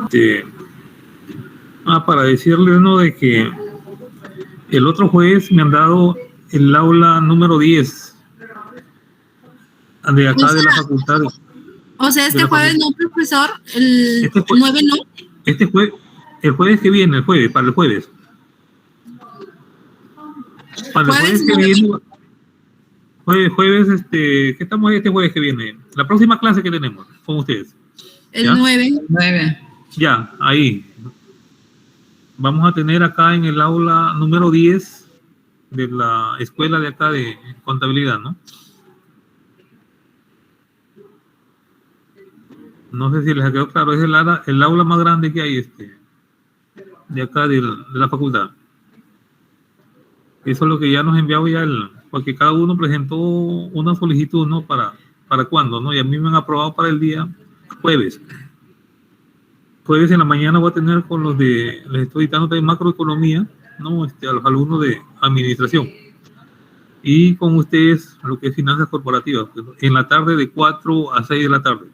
Este, para decirles, ¿no? De que el otro jueves me han dado el aula número 10 de acá de la facultad. O sea, este jueves no, profesor, el 9 no. El jueves que viene, para el jueves. Para el jueves que viene. Jueves, ¿qué estamos este jueves que viene? La próxima clase que tenemos con ustedes. El 9. Ya, ahí. Vamos a tener acá en el aula número 10 de la escuela de acá de contabilidad, ¿no? No sé si les ha quedado claro, es el aula más grande que hay de acá de la facultad. Eso es lo que ya nos enviado ya porque cada uno presentó una solicitud, ¿no? ¿Para cuándo, no? Y a mí me han aprobado para el día jueves. Jueves en la mañana voy a tener les estoy dictando de macroeconomía, ¿no? A los alumnos de administración. Y con ustedes lo que es finanzas corporativas, en la tarde de 4 a 6 de la tarde.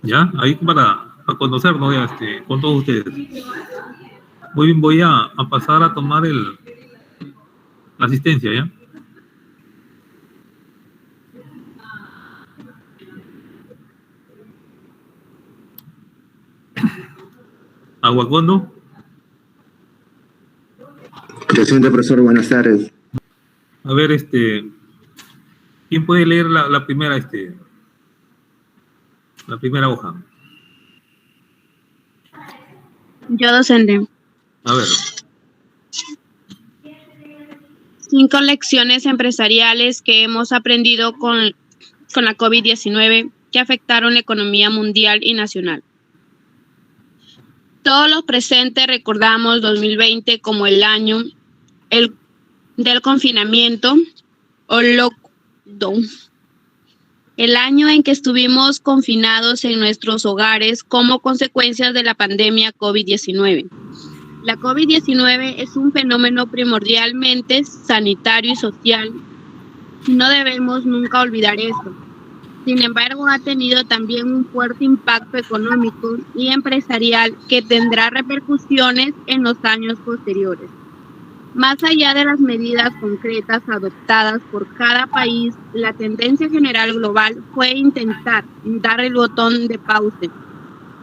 Ya, ahí para conocernos ya, con todos ustedes. Voy a pasar a tomar la asistencia, ¿ya? Aguacondo. Presidente, profesor, buenas tardes. A ver, ¿quién puede leer la primera, la primera hoja? Yo, docente. A ver. 5 lecciones empresariales que hemos aprendido con la COVID-19 que afectaron la economía mundial y nacional. Todos los presentes recordamos 2020 como el año del confinamiento o lockdown. El año en que estuvimos confinados en nuestros hogares como consecuencia de la pandemia COVID-19. La COVID-19 es un fenómeno primordialmente sanitario y social y no debemos nunca olvidar esto. Sin embargo, ha tenido también un fuerte impacto económico y empresarial que tendrá repercusiones en los años posteriores. Más allá de las medidas concretas adoptadas por cada país, la tendencia general global fue intentar dar el botón de pausa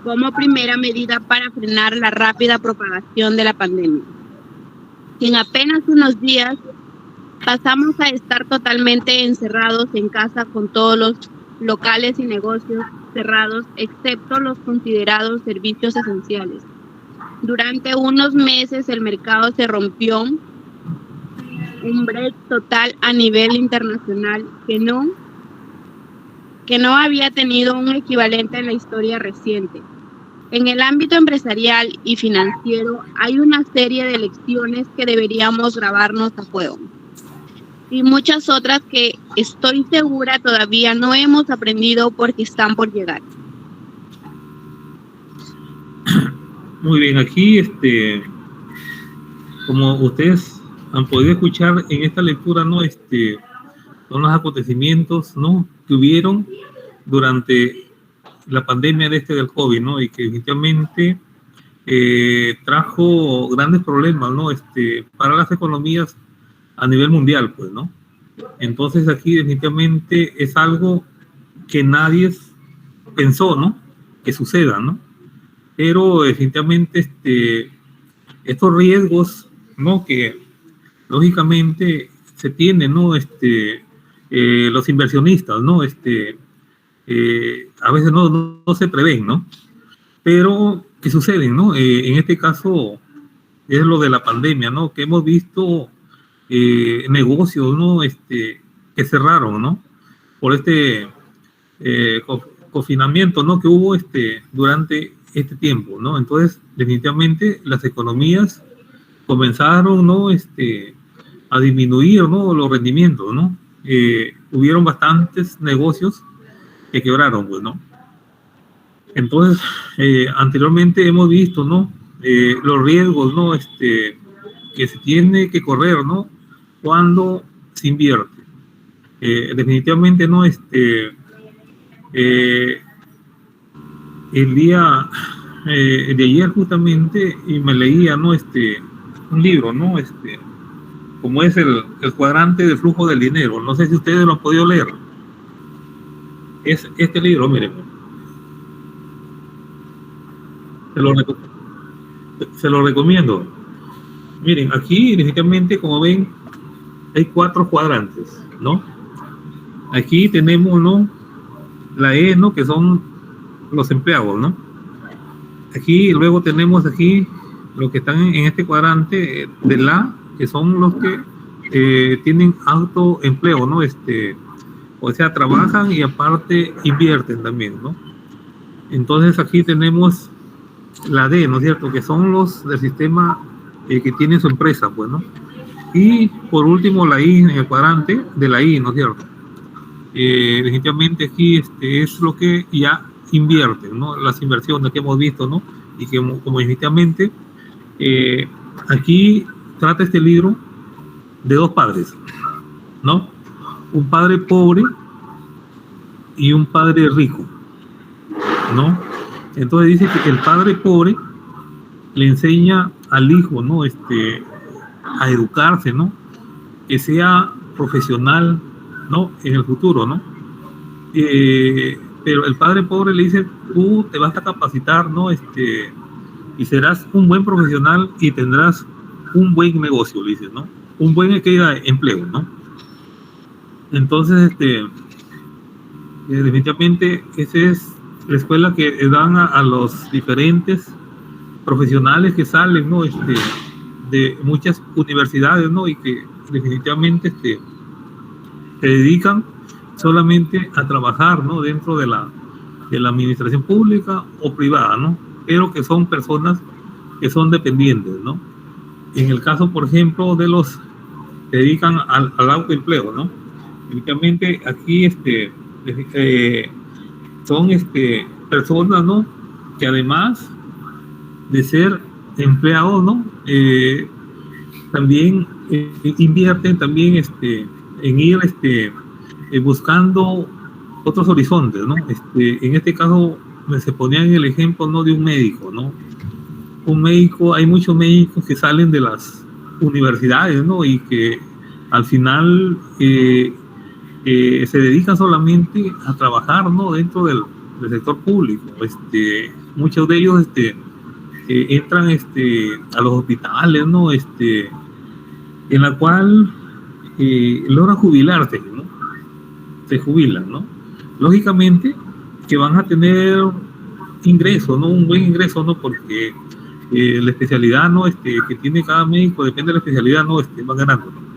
como primera medida para frenar la rápida propagación de la pandemia. En apenas unos días pasamos a estar totalmente encerrados en casa con todos los locales y negocios cerrados, excepto los considerados servicios esenciales. Durante unos meses el mercado se rompió, un break total a nivel internacional que no había tenido un equivalente en la historia reciente. En el ámbito empresarial y financiero hay una serie de lecciones que deberíamos grabarnos a fuego y muchas otras que estoy segura todavía no hemos aprendido porque están por llegar. Muy bien, aquí como ustedes han podido escuchar en esta lectura, ¿no? Son los acontecimientos, ¿no? Que hubieron durante la pandemia del COVID, ¿no? Y que definitivamente trajo grandes problemas, ¿no? Para las economías a nivel mundial, pues, ¿no? Entonces aquí definitivamente es algo que nadie pensó, ¿no? Que suceda, ¿no? Pero definitivamente estos riesgos, ¿no? Que lógicamente se tienen, ¿no? Los inversionistas, ¿no? A veces no se prevén, ¿no? Pero que suceden, ¿no? En este caso es lo de la pandemia, ¿no? Que hemos visto negocios, ¿no? Que cerraron, ¿no? Por confinamiento, ¿no? Que hubo durante este tiempo, ¿no? Entonces, definitivamente las economías comenzaron, ¿no? A disminuir, ¿no? Los rendimientos, ¿no? Hubieron bastantes negocios que quebraron, pues, ¿no? Entonces, anteriormente hemos visto, ¿no? Los riesgos, ¿no? Que se tiene que correr, ¿no? Cuando se invierte. Definitivamente, ¿no? el día de ayer justamente y me leía, ¿no? Un libro, ¿no? Como es el cuadrante de flujo del dinero. No sé si ustedes lo han podido leer. Es este libro, miren. Se lo recomiendo. Miren, aquí definitivamente, como ven, hay 4 cuadrantes, ¿no? Aquí tenemos, ¿no? La E, ¿no? Que son los empleados, ¿no? Aquí luego tenemos aquí los que están en este cuadrante de la, que son los que tienen autoempleo, ¿no? O sea, trabajan y aparte invierten también, ¿no? Entonces aquí tenemos la D, ¿no es cierto? Que son los del sistema que tienen su empresa, pues, ¿no? Y por último la I en el cuadrante de la I, ¿no es cierto? Definitivamente aquí es lo que ya invierten, ¿no? Las inversiones que hemos visto, ¿no? Y que como definitivamente aquí trata este libro de 2 padres, ¿no? Un padre pobre y un padre rico, ¿no? Entonces dice que el padre pobre le enseña al hijo, ¿no? A educarse, ¿no? Que sea profesional, ¿no? En el futuro, ¿no? Pero el padre pobre le dice, tú te vas a capacitar, ¿no? Y serás un buen profesional y tendrás un buen negocio, le dice, ¿no? Un buen empleo, ¿no? Entonces, definitivamente, esa es la escuela que dan a los diferentes profesionales que salen, ¿no? De muchas universidades, ¿no? Y que definitivamente se dedican solamente a trabajar, ¿no? Dentro de la administración pública o privada, ¿no? Pero que son personas que son dependientes, ¿no? En el caso, por ejemplo, de los que dedican al autoempleo, ¿no? Únicamente aquí son personas, ¿no? Que además de ser empleados, ¿no? También invierten también en ir buscando otros horizontes, ¿no? En este caso se ponía en el ejemplo, ¿no? De un médico, ¿no? Un médico, hay muchos médicos que salen de las universidades, ¿no? Y que al final se dedican solamente a trabajar, ¿no? Dentro del sector público. Muchos de ellos entran a los hospitales, ¿no? En la cual logran jubilarse, ¿no? Se jubilan, ¿no? Lógicamente que van a tener ingresos, ¿no? Un buen ingreso, ¿no? Porque la especialidad, ¿no? Que tiene cada médico, depende de la especialidad, ¿no? Van ganando, ¿no?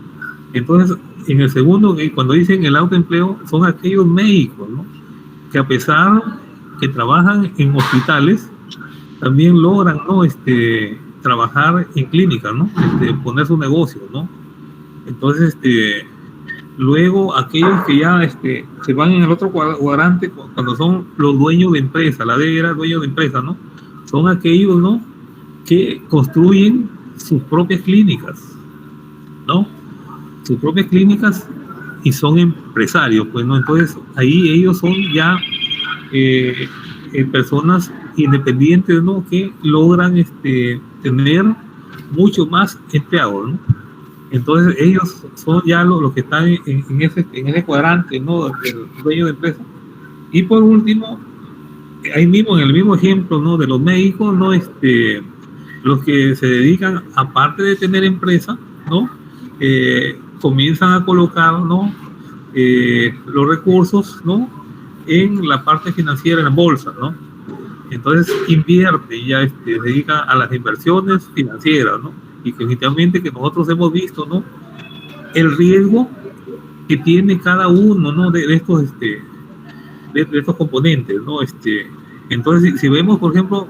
Entonces, en el segundo, cuando dicen el autoempleo, son aquellos médicos, ¿no? Que a pesar que trabajan en hospitales, también logran, ¿no? Trabajar en clínicas, ¿no? Poner su negocio, ¿no? Entonces, luego aquellos que ya se van en el otro cuadrante, cuando son los dueños de empresa, la D era dueño de empresa, ¿no? Son aquellos, ¿no? Que construyen sus propias clínicas, ¿no? Sus propias clínicas y son empresarios, pues, ¿no? Entonces, ahí ellos son ya personas independientes, ¿no? Que logran tener mucho más empleados, ¿no? Entonces ellos son ya los que están en ese cuadrante, ¿no? Del dueño de empresa. Y por último, ahí mismo, en el mismo ejemplo, ¿no? De los médicos, ¿no? Los que se dedican, aparte de tener empresa, ¿no? Comienzan a colocar, ¿no? Los recursos, ¿no? En la parte financiera, en la bolsa, ¿no? Entonces invierte, ya se dedica a las inversiones financieras, ¿no? Y que definitivamente que nosotros hemos visto, ¿no? El riesgo que tiene cada uno, ¿no? De estos componentes, ¿no? Entonces, si vemos, por ejemplo,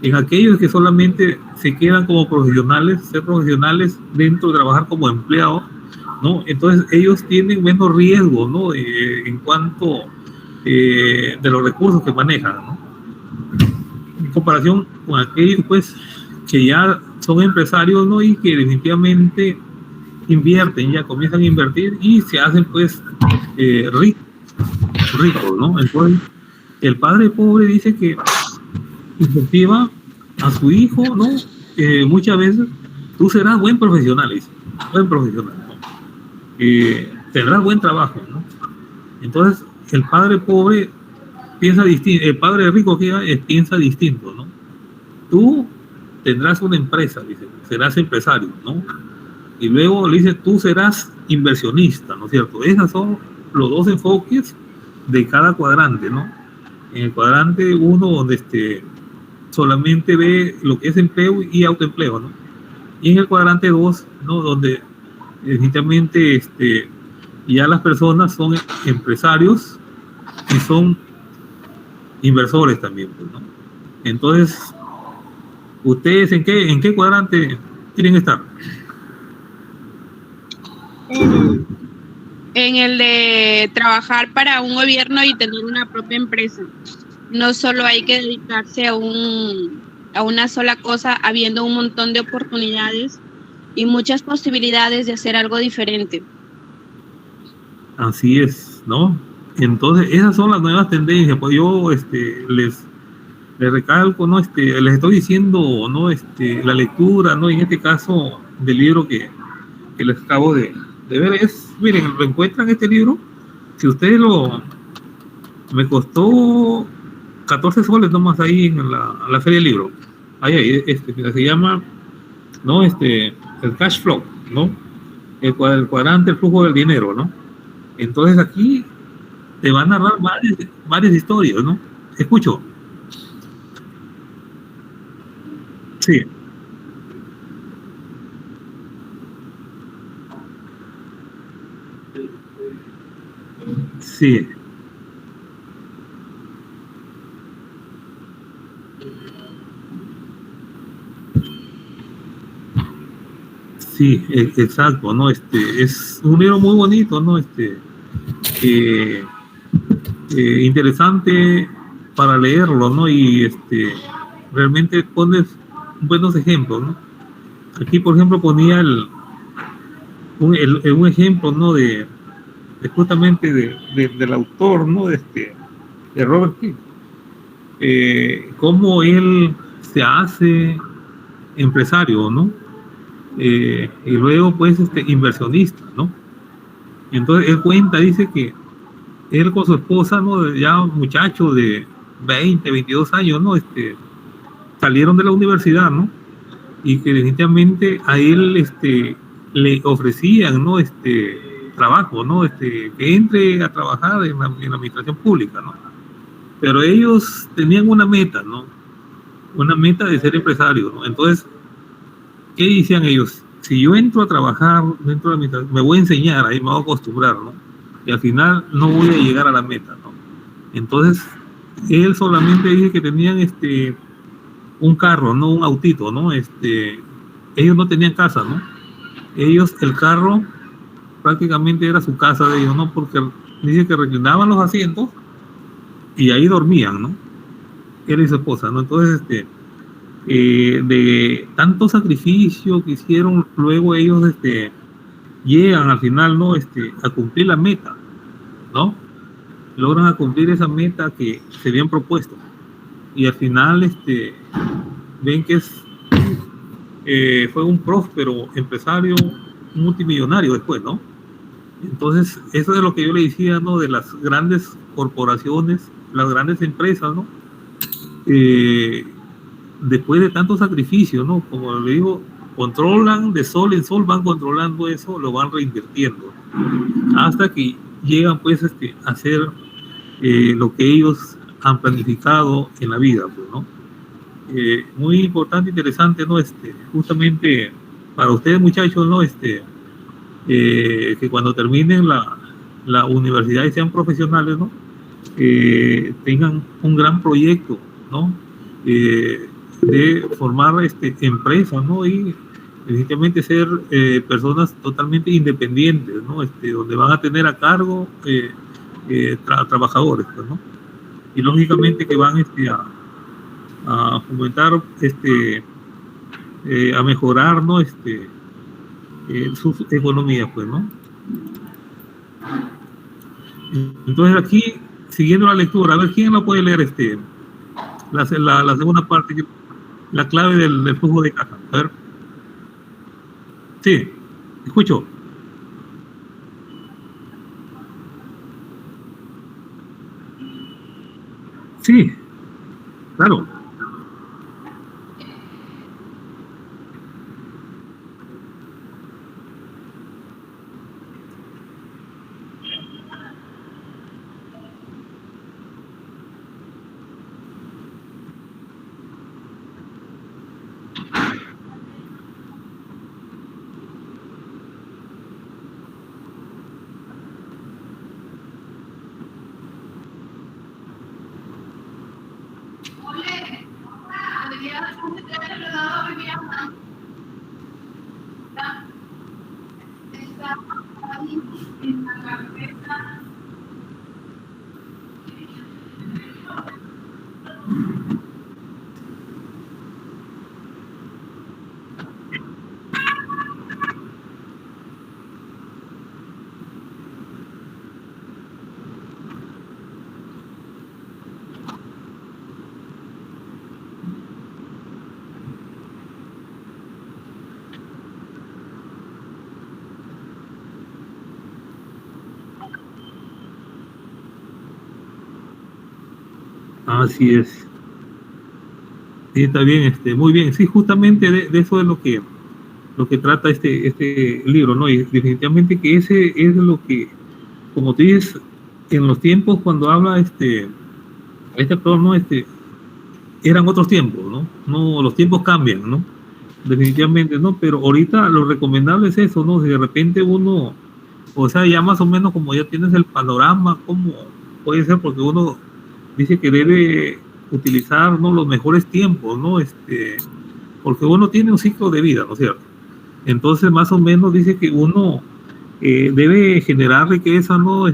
en aquellos que solamente se quedan como profesionales, ser profesionales dentro de trabajar como empleados, ¿no? Entonces ellos tienen menos riesgo, ¿no? En cuanto de los recursos que manejan, ¿no? En comparación con aquellos, pues, que ya son empresarios, ¿no? Y que definitivamente invierten, ya comienzan a invertir y se hacen, pues, ricos, ¿no? Entonces, el padre pobre dice que incentiva a su hijo, ¿no? Muchas veces, tú serás buen profesional, dice, buen profesional, ¿no? Tendrás buen trabajo, ¿no? Entonces, el padre pobre piensa distinto, el padre rico que piensa distinto, ¿no? Tú tendrás una empresa, dice, serás empresario, ¿no? Y luego le dice, tú serás inversionista, ¿no es cierto? Esos son los dos enfoques de cada cuadrante, ¿no? En el cuadrante 1, donde solamente ve lo que es empleo y autoempleo, ¿no? Y en el cuadrante 2, ¿no? Donde definitivamente ya las personas son empresarios y son inversores también, pues, ¿no? Entonces, ¿ustedes en qué cuadrante quieren estar? En el de trabajar para un gobierno y tener una propia empresa. No solo hay que dedicarse a una sola cosa, habiendo un montón de oportunidades y muchas posibilidades de hacer algo diferente. Así es, ¿no? Entonces, esas son las nuevas tendencias. Pues yo les recalco, ¿no? Les estoy diciendo, ¿no? La lectura, ¿no? En este caso, del libro que les acabo de ver, miren, lo encuentran este libro. Si ustedes me costó 14 soles nomás ahí en la feria del libro. Ahí, se llama, ¿no? El cash flow, ¿no? El cuadrante, el flujo del dinero, ¿no? Entonces aquí te van a narrar varias historias, ¿no? Escucho. Sí. Sí. Sí, exacto, ¿no? Es un libro muy bonito, ¿no? Interesante para leerlo, ¿no? Y realmente pones buenos ejemplos, ¿no? Aquí, por ejemplo, ponía un ejemplo, ¿no? De justamente del autor, ¿no? De Robert King. Cómo él se hace empresario, ¿no? Y luego, pues, inversionista, ¿no? Entonces, él cuenta, dice que él con su esposa, ¿no? Ya muchachos de 20, 22 años, ¿no? Salieron de la universidad, ¿no? Y que definitivamente a él, le ofrecían, ¿no? Trabajo, ¿no? Que entre a trabajar en la administración pública, ¿no? Pero ellos tenían una meta, ¿no? Una meta de ser empresario, ¿no? Entonces, ¿qué decían ellos? Si yo entro a trabajar dentro de la administración, me voy a enseñar, ahí me voy a acostumbrar, ¿no? Y al final no voy a llegar a la meta, ¿no? Entonces, él solamente dice que tenían un carro, no un autito, ¿no? Ellos no tenían casa, ¿no? Ellos, el carro prácticamente era su casa de ellos, ¿no? Porque dice que reclinaban los asientos y ahí dormían, ¿no? Él y su esposa, ¿no? Entonces, de tanto sacrificio que hicieron, luego ellos llegan al final, ¿no? A cumplir la meta, ¿no? Logran a cumplir esa meta que se habían propuesto. Y al final, ven que fue un próspero empresario multimillonario después, ¿no? Entonces, eso es lo que yo le decía, ¿no? De las grandes corporaciones, las grandes empresas, ¿no? Después de tanto sacrificio, ¿no? Como le digo, controlan de sol en sol, van controlando eso, lo van reinvirtiendo, hasta que llegan, pues, a hacer lo que ellos han planificado en la vida, pues, ¿no? Muy importante, interesante, ¿no? Justamente para ustedes, muchachos, ¿no? Que cuando terminen la universidad y sean profesionales, ¿no? Tengan un gran proyecto, ¿no? De formar empresas, ¿no? Y definitivamente ser personas totalmente independientes, ¿no? Donde van a tener a cargo trabajadores, pues, ¿no? Y lógicamente que van a fomentar, a mejorar, ¿no? Sus economías, pues, ¿no? Entonces aquí, siguiendo la lectura, a ver quién la puede leer La segunda parte, la clave del flujo de caja. A ver. Sí, escucho. Sí, claro. Así es. Sí, está bien, muy bien. Sí, justamente de eso es lo que trata este libro, ¿no? Y definitivamente que ese es lo que, como tú dices, en los tiempos cuando habla este autor, ¿no? Eran otros tiempos, ¿no? No, los tiempos cambian, ¿no? Definitivamente, ¿no? Pero ahorita lo recomendable es eso, ¿no? Si de repente uno, o sea, ya más o menos como ya tienes el panorama, ¿cómo puede ser? Porque uno dice que debe utilizar, ¿no?, los mejores tiempos, ¿no? Porque uno tiene un ciclo de vida, ¿no es cierto? Entonces, más o menos dice que uno debe generar riqueza, ¿no?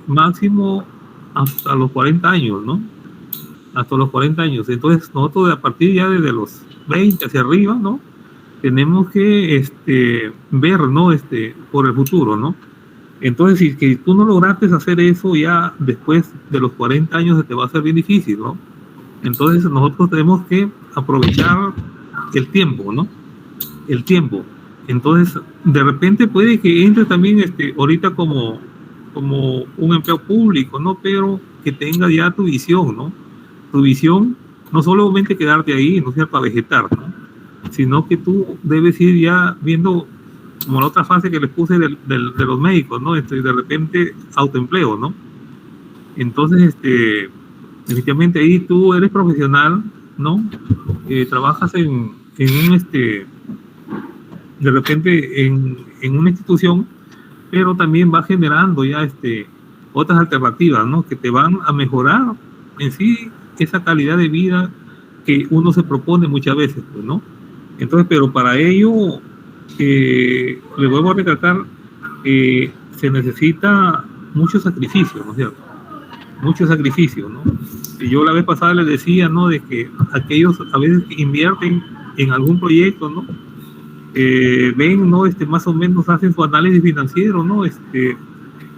Máximo hasta los 40 años, ¿no? Hasta los 40 años. Entonces, nosotros a partir ya desde los 20 hacia arriba, ¿no? Tenemos que ver, ¿no? Por el futuro, ¿no? Entonces, si que tú no lograste hacer eso ya después de los 40 años, se te va a hacer bien difícil, ¿no? Entonces, nosotros tenemos que aprovechar el tiempo, ¿no? El tiempo. Entonces, de repente puede que entre también ahorita como un empleo público, ¿no? Pero que tenga ya tu visión, ¿no? Tu visión, no solamente quedarte ahí, no sea para vegetar, ¿no? Sino que tú debes ir ya viendo, como la otra fase que les puse de los médicos, ¿no? De repente autoempleo, ¿no? Entonces, definitivamente ahí tú eres profesional, ¿no? Trabajas en un, de repente en una institución, pero también va generando ya otras alternativas, ¿no? Que te van a mejorar en sí esa calidad de vida que uno se propone muchas veces, pues, ¿no? Entonces, pero para ello, le vuelvo a recalcar, se necesita mucho sacrificio, ¿no es cierto? Mucho sacrificio, ¿no? Y yo la vez pasada les decía, ¿no? De que aquellos a veces que invierten en algún proyecto, ¿no? Ven, ¿no? Más o menos hacen su análisis financiero, ¿no?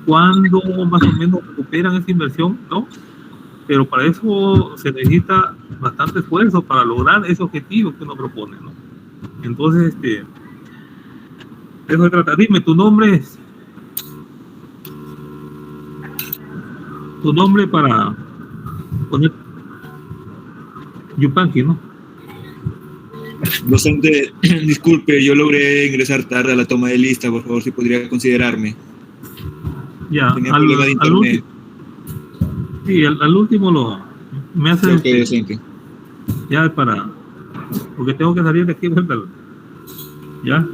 Cuándo más o menos recuperan esa inversión, ¿no? Pero para eso se necesita bastante esfuerzo para lograr ese objetivo que uno propone, ¿no? Entonces, eso se trata. Dime, tu nombre para poner Yupanqui, ¿no? Docente, disculpe, yo logré ingresar tarde a la toma de lista, por favor, si podría considerarme. Ya, Tenía problema de internet. Sí, al último me hace... Ok, docente. Ya porque tengo que salir de aquí, ¿verdad? Ya.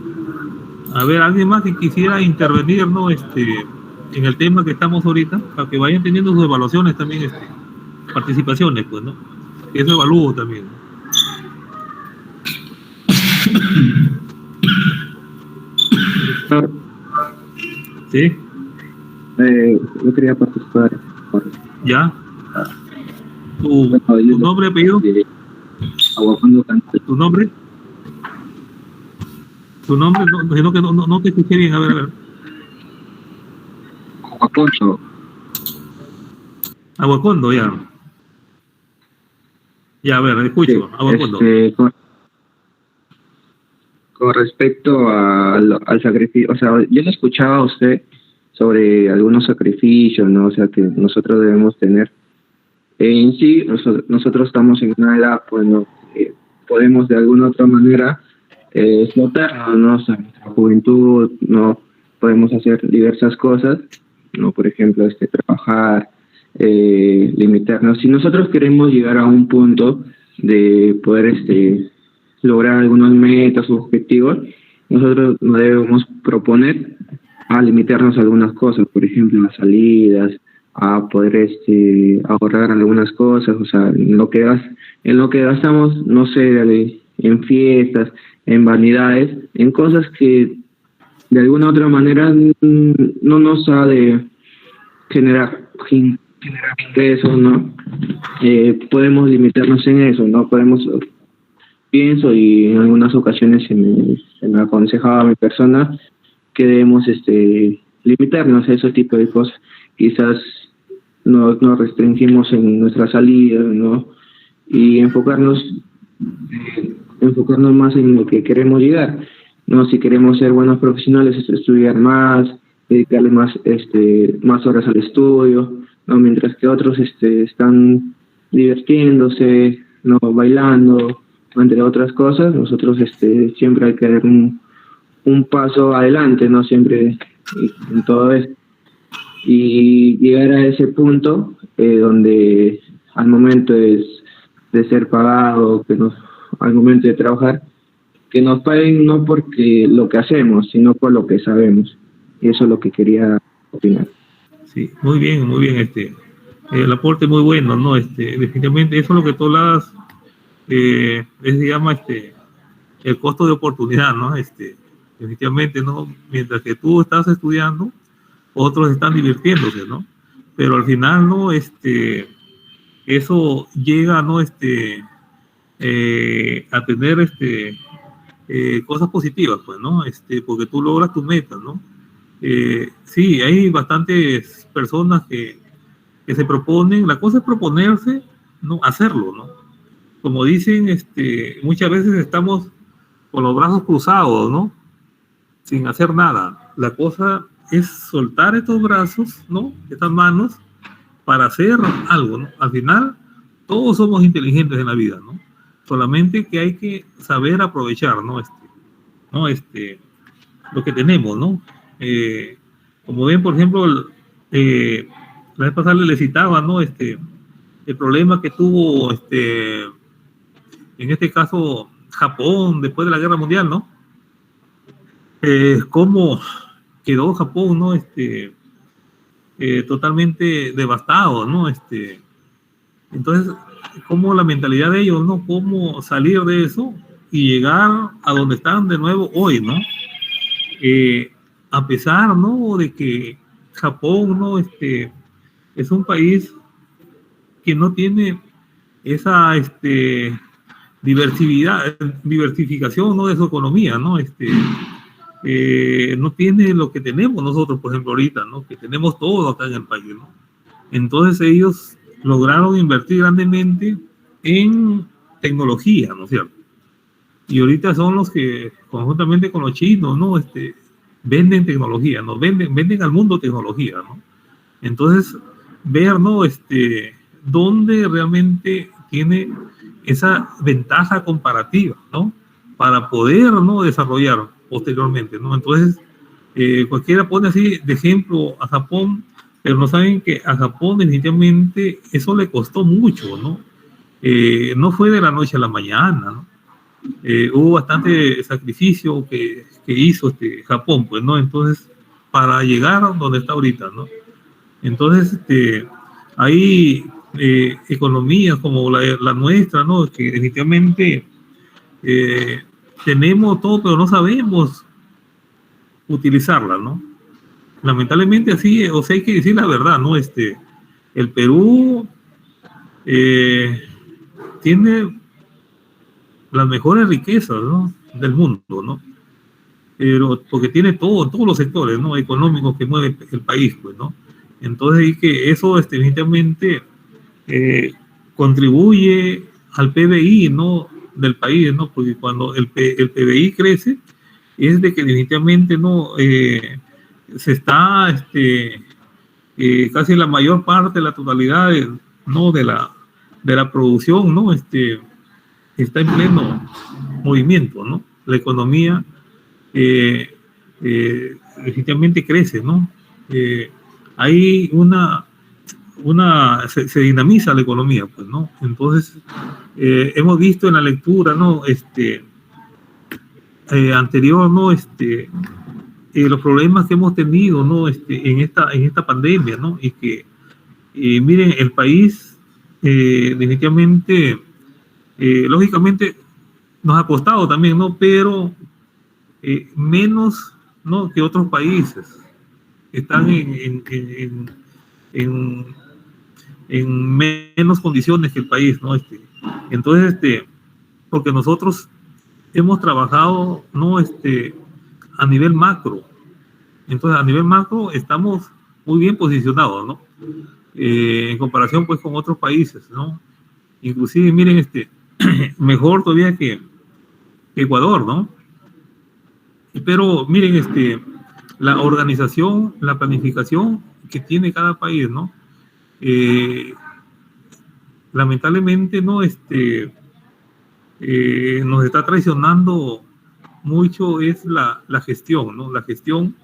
A ver, alguien más que quisiera intervenir, ¿no? En el tema que estamos ahorita, para que vayan teniendo sus evaluaciones también, participaciones, pues, ¿no? Eso evalúo también. Sí. Yo quería participar. Ya. ¿Tu nombre, apellido? Aguacuando Canto. ¿Tu nombre? ¿Tu nombre? No, que no te escuché bien. A ver. Aguacondo. Aguacondo, ya. Ya, a ver, escucho. Con respecto al sacrificio, o sea, yo le escuchaba a usted sobre algunos sacrificios, ¿no? O sea, que nosotros debemos tener. En sí, nosotros estamos en una edad, pues, ¿no? Podemos de alguna otra manera explotarnos, ¿no? O sea, nuestra juventud, ¿no? Podemos hacer diversas cosas, ¿no? Por ejemplo, trabajar, limitarnos. Si nosotros queremos llegar a un punto de poder lograr algunos metas o objetivos, nosotros nos debemos proponer a limitarnos a algunas cosas, por ejemplo, las salidas, a poder ahorrar algunas cosas, o sea, en lo que gastamos, no sé, en fiestas, en vanidades, en cosas que de alguna u otra manera no nos ha de generar ingresos, ¿no? Podemos limitarnos en eso, ¿no? Pienso, y en algunas ocasiones se me aconsejaba a mi persona que debemos limitarnos a ese tipo de cosas. Quizás nos restringimos en nuestra salida, ¿no? Y enfocarnos más en lo que queremos llegar, ¿no? Si queremos ser buenos profesionales, estudiar más, dedicarle más horas al estudio, ¿no? Mientras que otros están divirtiéndose, ¿no? Bailando, entre otras cosas. Nosotros siempre hay que dar un paso adelante, ¿no? Siempre en todo esto. Y llegar a ese punto donde al momento de ser pagado, al momento de trabajar, que nos paguen no porque lo que hacemos, sino por lo que sabemos. Y eso es lo que quería opinar. Sí, muy bien, el aporte muy bueno, ¿no? Definitivamente eso es lo que tú hablas, se llama el costo de oportunidad, ¿no? Definitivamente, ¿no? Mientras que tú estás estudiando, otros están divirtiéndose, ¿no? Pero al final, ¿no? Eso llega, ¿no? A tener cosas positivas, pues, ¿no? Porque tú logras tus metas, ¿no? Sí, hay bastantes personas que se proponen, la cosa es proponerse, ¿no? Hacerlo, ¿no? Como dicen, muchas veces estamos con los brazos cruzados, ¿no? Sin hacer nada. La cosa es soltar estos brazos, ¿no? Estas manos para hacer algo, ¿no? Al final, todos somos inteligentes en la vida, ¿no? Solamente que hay que saber aprovechar, ¿no? Lo que tenemos, ¿no? Como ven, por ejemplo, la vez pasada le citaba, ¿no? El problema que tuvo, en este caso, Japón después de la Guerra Mundial, ¿no? Cómo quedó Japón, ¿no? Totalmente devastado, ¿no? Entonces, cómo la mentalidad de ellos, ¿no? Cómo salir de eso y llegar a donde están de nuevo hoy, ¿no? A pesar, ¿no? De que Japón, ¿no? Es un país que no tiene esa diversificación, ¿no? De su economía, ¿no? No tiene lo que tenemos nosotros, por ejemplo, ahorita, ¿no? Que tenemos todo acá en el país, ¿no? Entonces ellos lograron invertir grandemente en tecnología, ¿no es cierto? Y ahorita son los que, conjuntamente con los chinos, ¿no? Venden tecnología, ¿no? Venden al mundo tecnología, ¿no? Entonces, ver, ¿no? Dónde realmente tiene esa ventaja comparativa, ¿no? Para poder, ¿no? Desarrollar posteriormente, ¿no? Entonces, cualquiera pone así de ejemplo a Japón, pero no saben que a Japón definitivamente eso le costó mucho, ¿no? No fue de la noche a la mañana, ¿no? Hubo bastante sacrificio que hizo Japón, pues, ¿no? Entonces, para llegar a donde está ahorita, ¿no? Entonces, hay economías como la nuestra, ¿no? Que definitivamente tenemos todo, pero no sabemos utilizarla, ¿no? Lamentablemente así, o sea, hay que decir la verdad, ¿no? El Perú tiene las mejores riquezas, ¿no? Del mundo, ¿no? Pero porque tiene todos los sectores, ¿no? Económicos que mueve el país, pues, ¿no? Entonces, hay que eso definitivamente contribuye al PBI, ¿no? Del país, ¿no? Porque cuando el PBI crece, es de que definitivamente, ¿no? Se está, casi la mayor parte, la totalidad, ¿no? De la producción, ¿no? Está en pleno movimiento, ¿no? La economía definitivamente crece, ¿no? Hay se dinamiza la economía, pues, ¿no? Entonces, hemos visto en la lectura, ¿no? Anterior, ¿no? Los problemas que hemos tenido, ¿no? En esta pandemia, ¿no? Y que, miren, el país, definitivamente, lógicamente, nos ha costado también, ¿no? Pero menos, ¿no? Que otros países están en menos condiciones que el país, ¿no? Entonces, porque nosotros hemos trabajado, ¿no? A nivel macro. Entonces, a nivel macro estamos muy bien posicionados, ¿no? En comparación, pues, con otros países, ¿no? Inclusive, miren, mejor todavía que Ecuador, ¿no? Pero, miren, la organización, la planificación que tiene cada país, ¿no? Lamentablemente, ¿no? Nos está traicionando mucho es la gestión, ¿no? La gestión,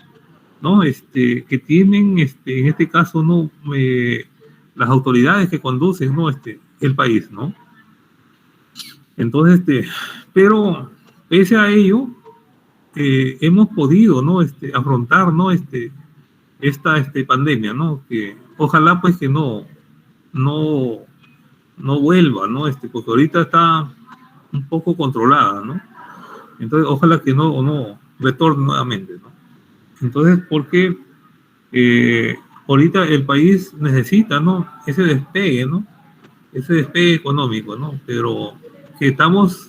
¿no? Que tienen, en este caso, ¿no? Las autoridades que conducen, ¿no? El país, ¿no? Entonces, pero pese a ello, hemos podido, ¿no? Afrontar, ¿no? Esta pandemia, ¿no? Que ojalá, pues, que no vuelva, ¿no? Porque ahorita está un poco controlada, ¿no? Entonces, ojalá que no retorne nuevamente, ¿no? Entonces, porque ahorita el país necesita, ¿no? Ese despegue, ¿no? Ese despegue económico, ¿no? Pero que estamos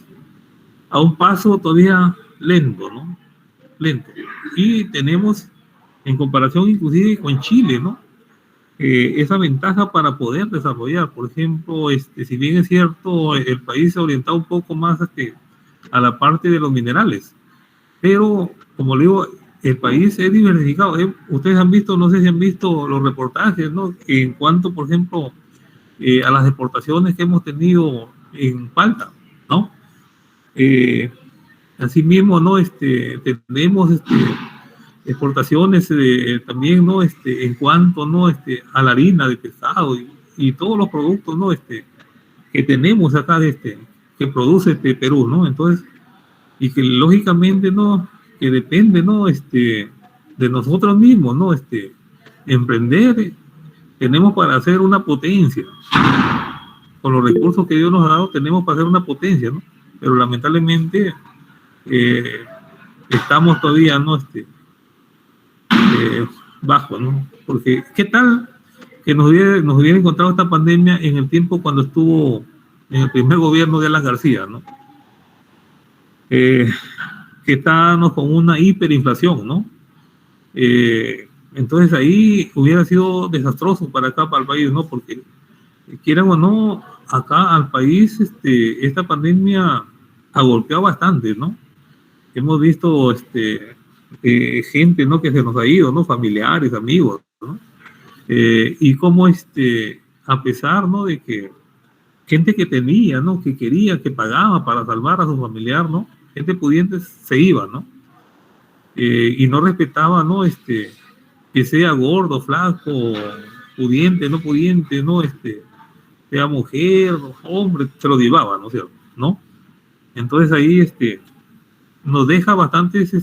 a un paso todavía lento, ¿no? Lento. Y tenemos, en comparación inclusive con Chile, ¿no? Esa ventaja para poder desarrollar. Por ejemplo, si bien es cierto, el país se ha orientado un poco más a la parte de los minerales, pero, como le digo, el país es diversificado. Ustedes han visto, no sé si han visto los reportajes, ¿no? En cuanto, por ejemplo, a las exportaciones que hemos tenido en palta, ¿no? Asimismo, ¿no? Tenemos exportaciones también, ¿no? En cuanto, ¿no? A la harina de pescado y todos los productos, ¿no? Que tenemos acá, que produce Perú, ¿no? Entonces, y que lógicamente, ¿no? Que depende, ¿no? De nosotros mismos, ¿no? Emprender, tenemos para hacer una potencia. Con los recursos que Dios nos ha dado, tenemos para hacer una potencia, ¿no? Pero lamentablemente estamos todavía, ¿no? Bajo, ¿no? Porque, ¿qué tal que nos hubiera encontrado esta pandemia en el tiempo cuando estuvo en el primer gobierno de Alan García, ¿no? Que estábamos con una hiperinflación, ¿no? Entonces ahí hubiera sido desastroso para acá, para el país, ¿no? Porque quieran o no, acá al país, esta pandemia ha golpeado bastante, ¿no? Hemos visto, gente, ¿no? Que se nos ha ido, ¿no? Familiares, amigos, ¿no? Y como, a pesar, ¿no? De que gente que tenía, ¿no? Que quería, que pagaba para salvar a su familiar, ¿no? Gente pudiente se iba, ¿no? Y no respetaba, ¿no? Que sea gordo, flaco, pudiente, no pudiente, ¿no? Sea mujer, hombre, se lo llevaba, ¿no es cierto? ¿No? Entonces ahí, nos deja bastantes,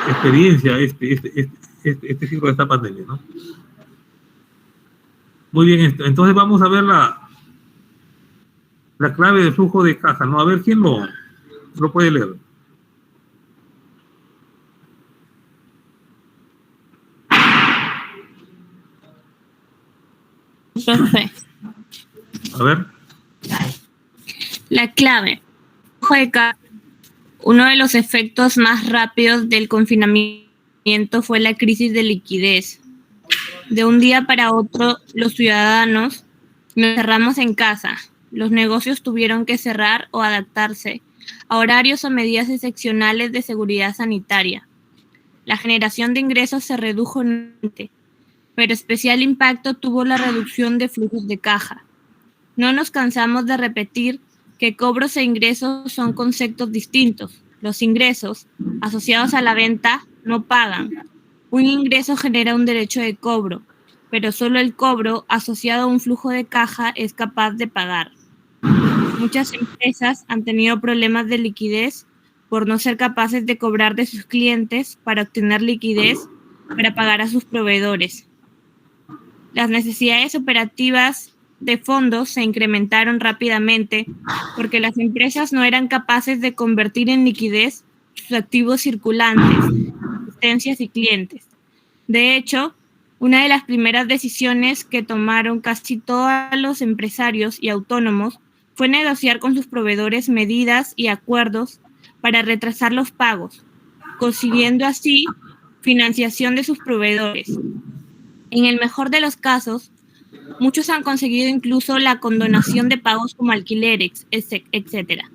experiencia este ciclo de esta pandemia, ¿no? Muy bien, entonces vamos a ver la clave de flujo de caja, ¿no? A ver quién lo puede leer. Profe. A ver. La clave. Uno de los efectos más rápidos del confinamiento fue la crisis de liquidez. De un día para otro, los ciudadanos Nos cerramos en casa. Los negocios tuvieron que cerrar o adaptarse a horarios o medidas excepcionales de seguridad sanitaria. La generación de ingresos se redujo enormemente, pero especial impacto tuvo la reducción de flujos de caja. No nos cansamos de repetir que cobros e ingresos son conceptos distintos. Los ingresos asociados a la venta no pagan. Un ingreso genera un derecho de cobro, pero solo el cobro asociado a un flujo de caja es capaz de pagar. Muchas empresas han tenido problemas de liquidez por no ser capaces de cobrar de sus clientes para obtener liquidez para pagar a sus proveedores. Las necesidades operativas de fondos se incrementaron rápidamente porque las empresas no eran capaces de convertir en liquidez sus activos circulantes, asistencias y clientes. De hecho, una de las primeras decisiones que tomaron casi todos los empresarios y autónomos fue negociar con sus proveedores medidas y acuerdos para retrasar los pagos, consiguiendo así financiación de sus proveedores. En el mejor de los casos, muchos han conseguido incluso la condonación de pagos como alquileres, etc.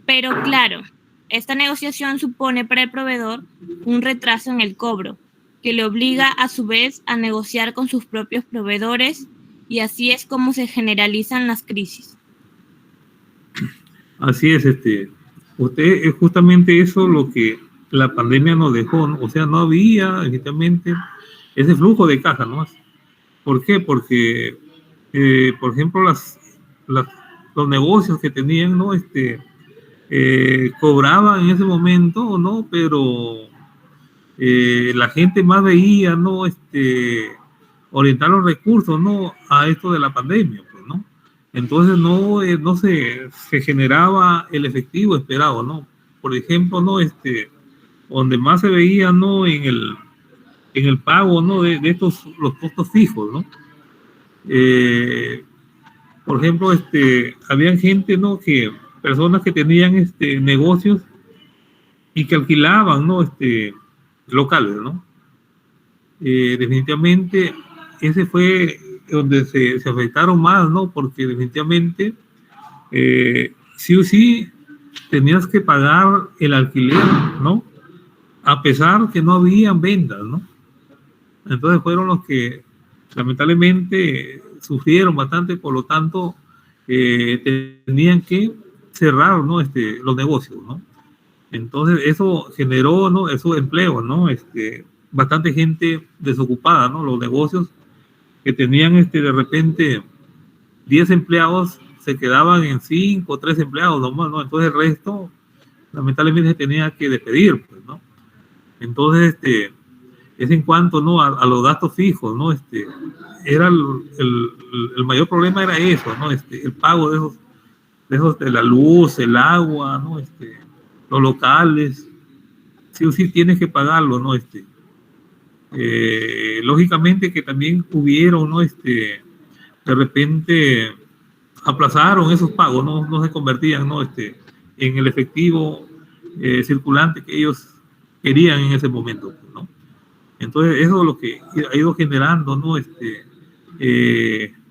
Pero claro, esta negociación supone para el proveedor un retraso en el cobro, que le obliga a su vez a negociar con sus propios proveedores, y así es como se generalizan las crisis. Así es, usted es justamente eso lo que la pandemia nos dejó, ¿no? O sea, no había efectivamente ese flujo de caja, ¿no? ¿Por qué? Porque, por ejemplo, los negocios que tenían, ¿no? Cobraban en ese momento, ¿no? Pero la gente más veía, ¿no? Orientar los recursos, ¿no? A esto de la pandemia, pues, ¿no? Entonces no se generaba el efectivo esperado, ¿no? Por ejemplo, ¿no? Donde más se veía, ¿no? En el pago, ¿no? De estos, los costos fijos, ¿no? Por ejemplo, habían gente, ¿no? Personas que tenían negocios y que alquilaban, ¿no? Locales, ¿no? Definitivamente ese fue donde se afectaron más, ¿no? Porque definitivamente sí o sí tenías que pagar el alquiler, ¿no? A pesar que no habían ventas, ¿no? Entonces fueron los que lamentablemente sufrieron bastante, por lo tanto tenían que cerrar, ¿no? Los negocios, ¿no? Entonces eso generó, ¿no? Esos empleos, ¿no? Bastante gente desocupada, ¿no? Los negocios que tenían de repente 10 empleados se quedaban en 5 o 3 empleados nomás, ¿no? Entonces el resto lamentablemente se tenía que despedir, pues, ¿no? Entonces es en cuanto, ¿no? a los gastos fijos, ¿no? Era el mayor problema era eso, ¿no? El pago de la luz, el agua, ¿no? Los locales, sí o sí tienes que pagarlo, ¿no? Lógicamente que también hubieron, ¿no? De repente aplazaron esos pagos, no se convertían, ¿no? En el efectivo circulante que ellos querían en ese momento, ¿no? Entonces eso es lo que ha ido generando, ¿no?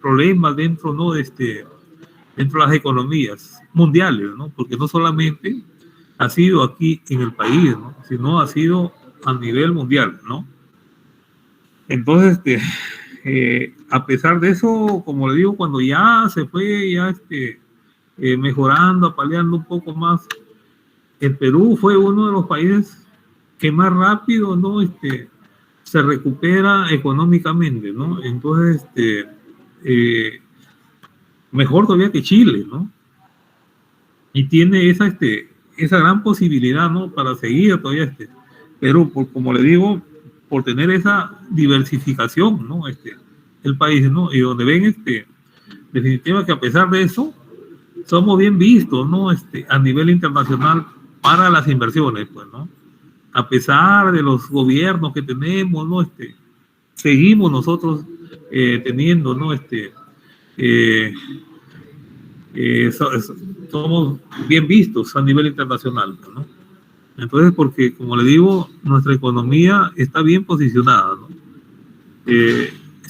Problemas dentro, ¿no? Dentro de las economías mundiales, ¿no? Porque no solamente ha sido aquí en el país, ¿no? Sino ha sido a nivel mundial, ¿no? Entonces, a pesar de eso, como le digo, cuando ya se fue mejorando, apaleando un poco más, el Perú fue uno de los países que más rápido, ¿no? Se recupera económicamente, ¿no? Entonces, mejor todavía que Chile, ¿no? Y tiene esa gran posibilidad, ¿no? Para seguir todavía Perú, como le digo, por tener esa diversificación, ¿no? El país, ¿no? Y donde ven, definitivamente que a pesar de eso, somos bien vistos, ¿no? A nivel internacional para las inversiones, pues, ¿no? A pesar de los gobiernos que tenemos, ¿no? Seguimos nosotros teniendo, ¿no? Somos bien vistos a nivel internacional, ¿no? Entonces, porque, como le digo, nuestra economía está bien posicionada, ¿no?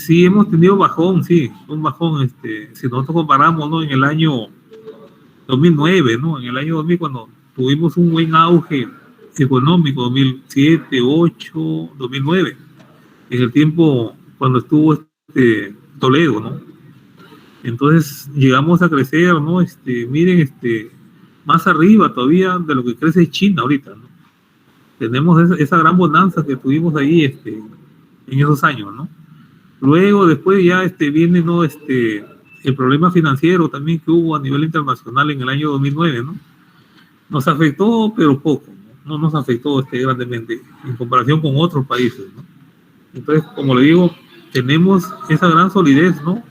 Sí, hemos tenido bajón, sí, un bajón, si nosotros comparamos, ¿no? En el año 2009, ¿no? En el año 2000, cuando tuvimos un buen auge económico, 2007, 2008, 2009, en el tiempo cuando estuvo Toledo, ¿no? Entonces llegamos a crecer, ¿no? Miren, más arriba todavía de lo que crece China ahorita, ¿no? Tenemos esa gran bonanza que tuvimos ahí, en esos años, ¿no? Luego, después ya viene, ¿no? El problema financiero también que hubo a nivel internacional en el año 2009, ¿no? Nos afectó, pero poco, ¿no? No nos afectó grandemente en comparación con otros países, ¿no? Entonces, como le digo, tenemos esa gran solidez, ¿no?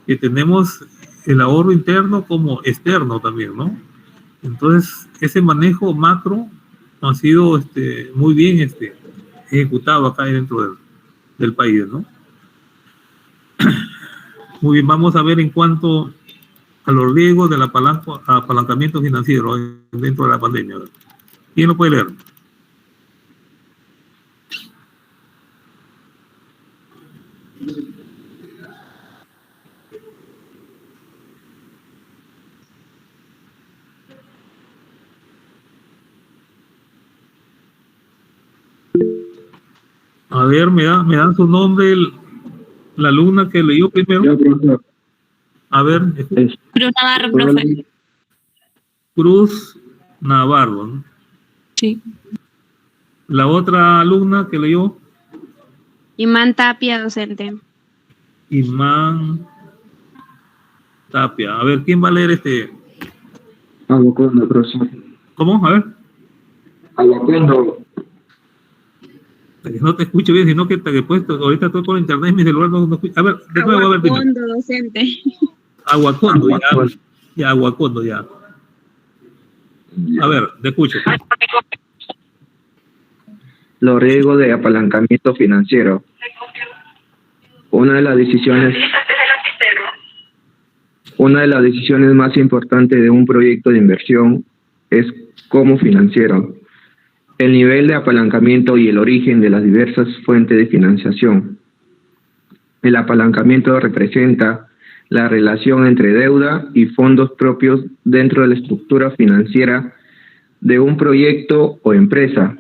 Que tenemos el ahorro interno como externo también, ¿no? Entonces, ese manejo macro ha sido muy bien ejecutado acá dentro del país, ¿no? Muy bien, vamos a ver en cuanto a los riesgos del apalancamiento financiero dentro de la pandemia. ¿Quién lo puede leer? A ver, me dan su nombre, la alumna que leyó primero. Ya, profesor. A ver, Es- Cruz Navarro, profe. Cruz Navarro, ¿no? Sí. La otra alumna que leyó, Imán Tapia, docente. Imán Tapia. A ver, ¿quién va a leer Aguacondo, profesor. ¿Cómo? A ver, Aguacondo. que no te escucho bien, sino que después, ahorita estoy con internet, mi celular no escucha. A ver, de nuevo, a ver, dime. Aguacondo, docente. Aguacondo, ya, Aguacondo. ya, Aguacondo, ya. A ver, te escucho. Los riesgos de apalancamiento financiero. Una de las decisiones más importantes de un proyecto de inversión es cómo financiero, el nivel de apalancamiento y el origen de las diversas fuentes de financiación. El apalancamiento representa la relación entre deuda y fondos propios dentro de la estructura financiera de un proyecto o empresa.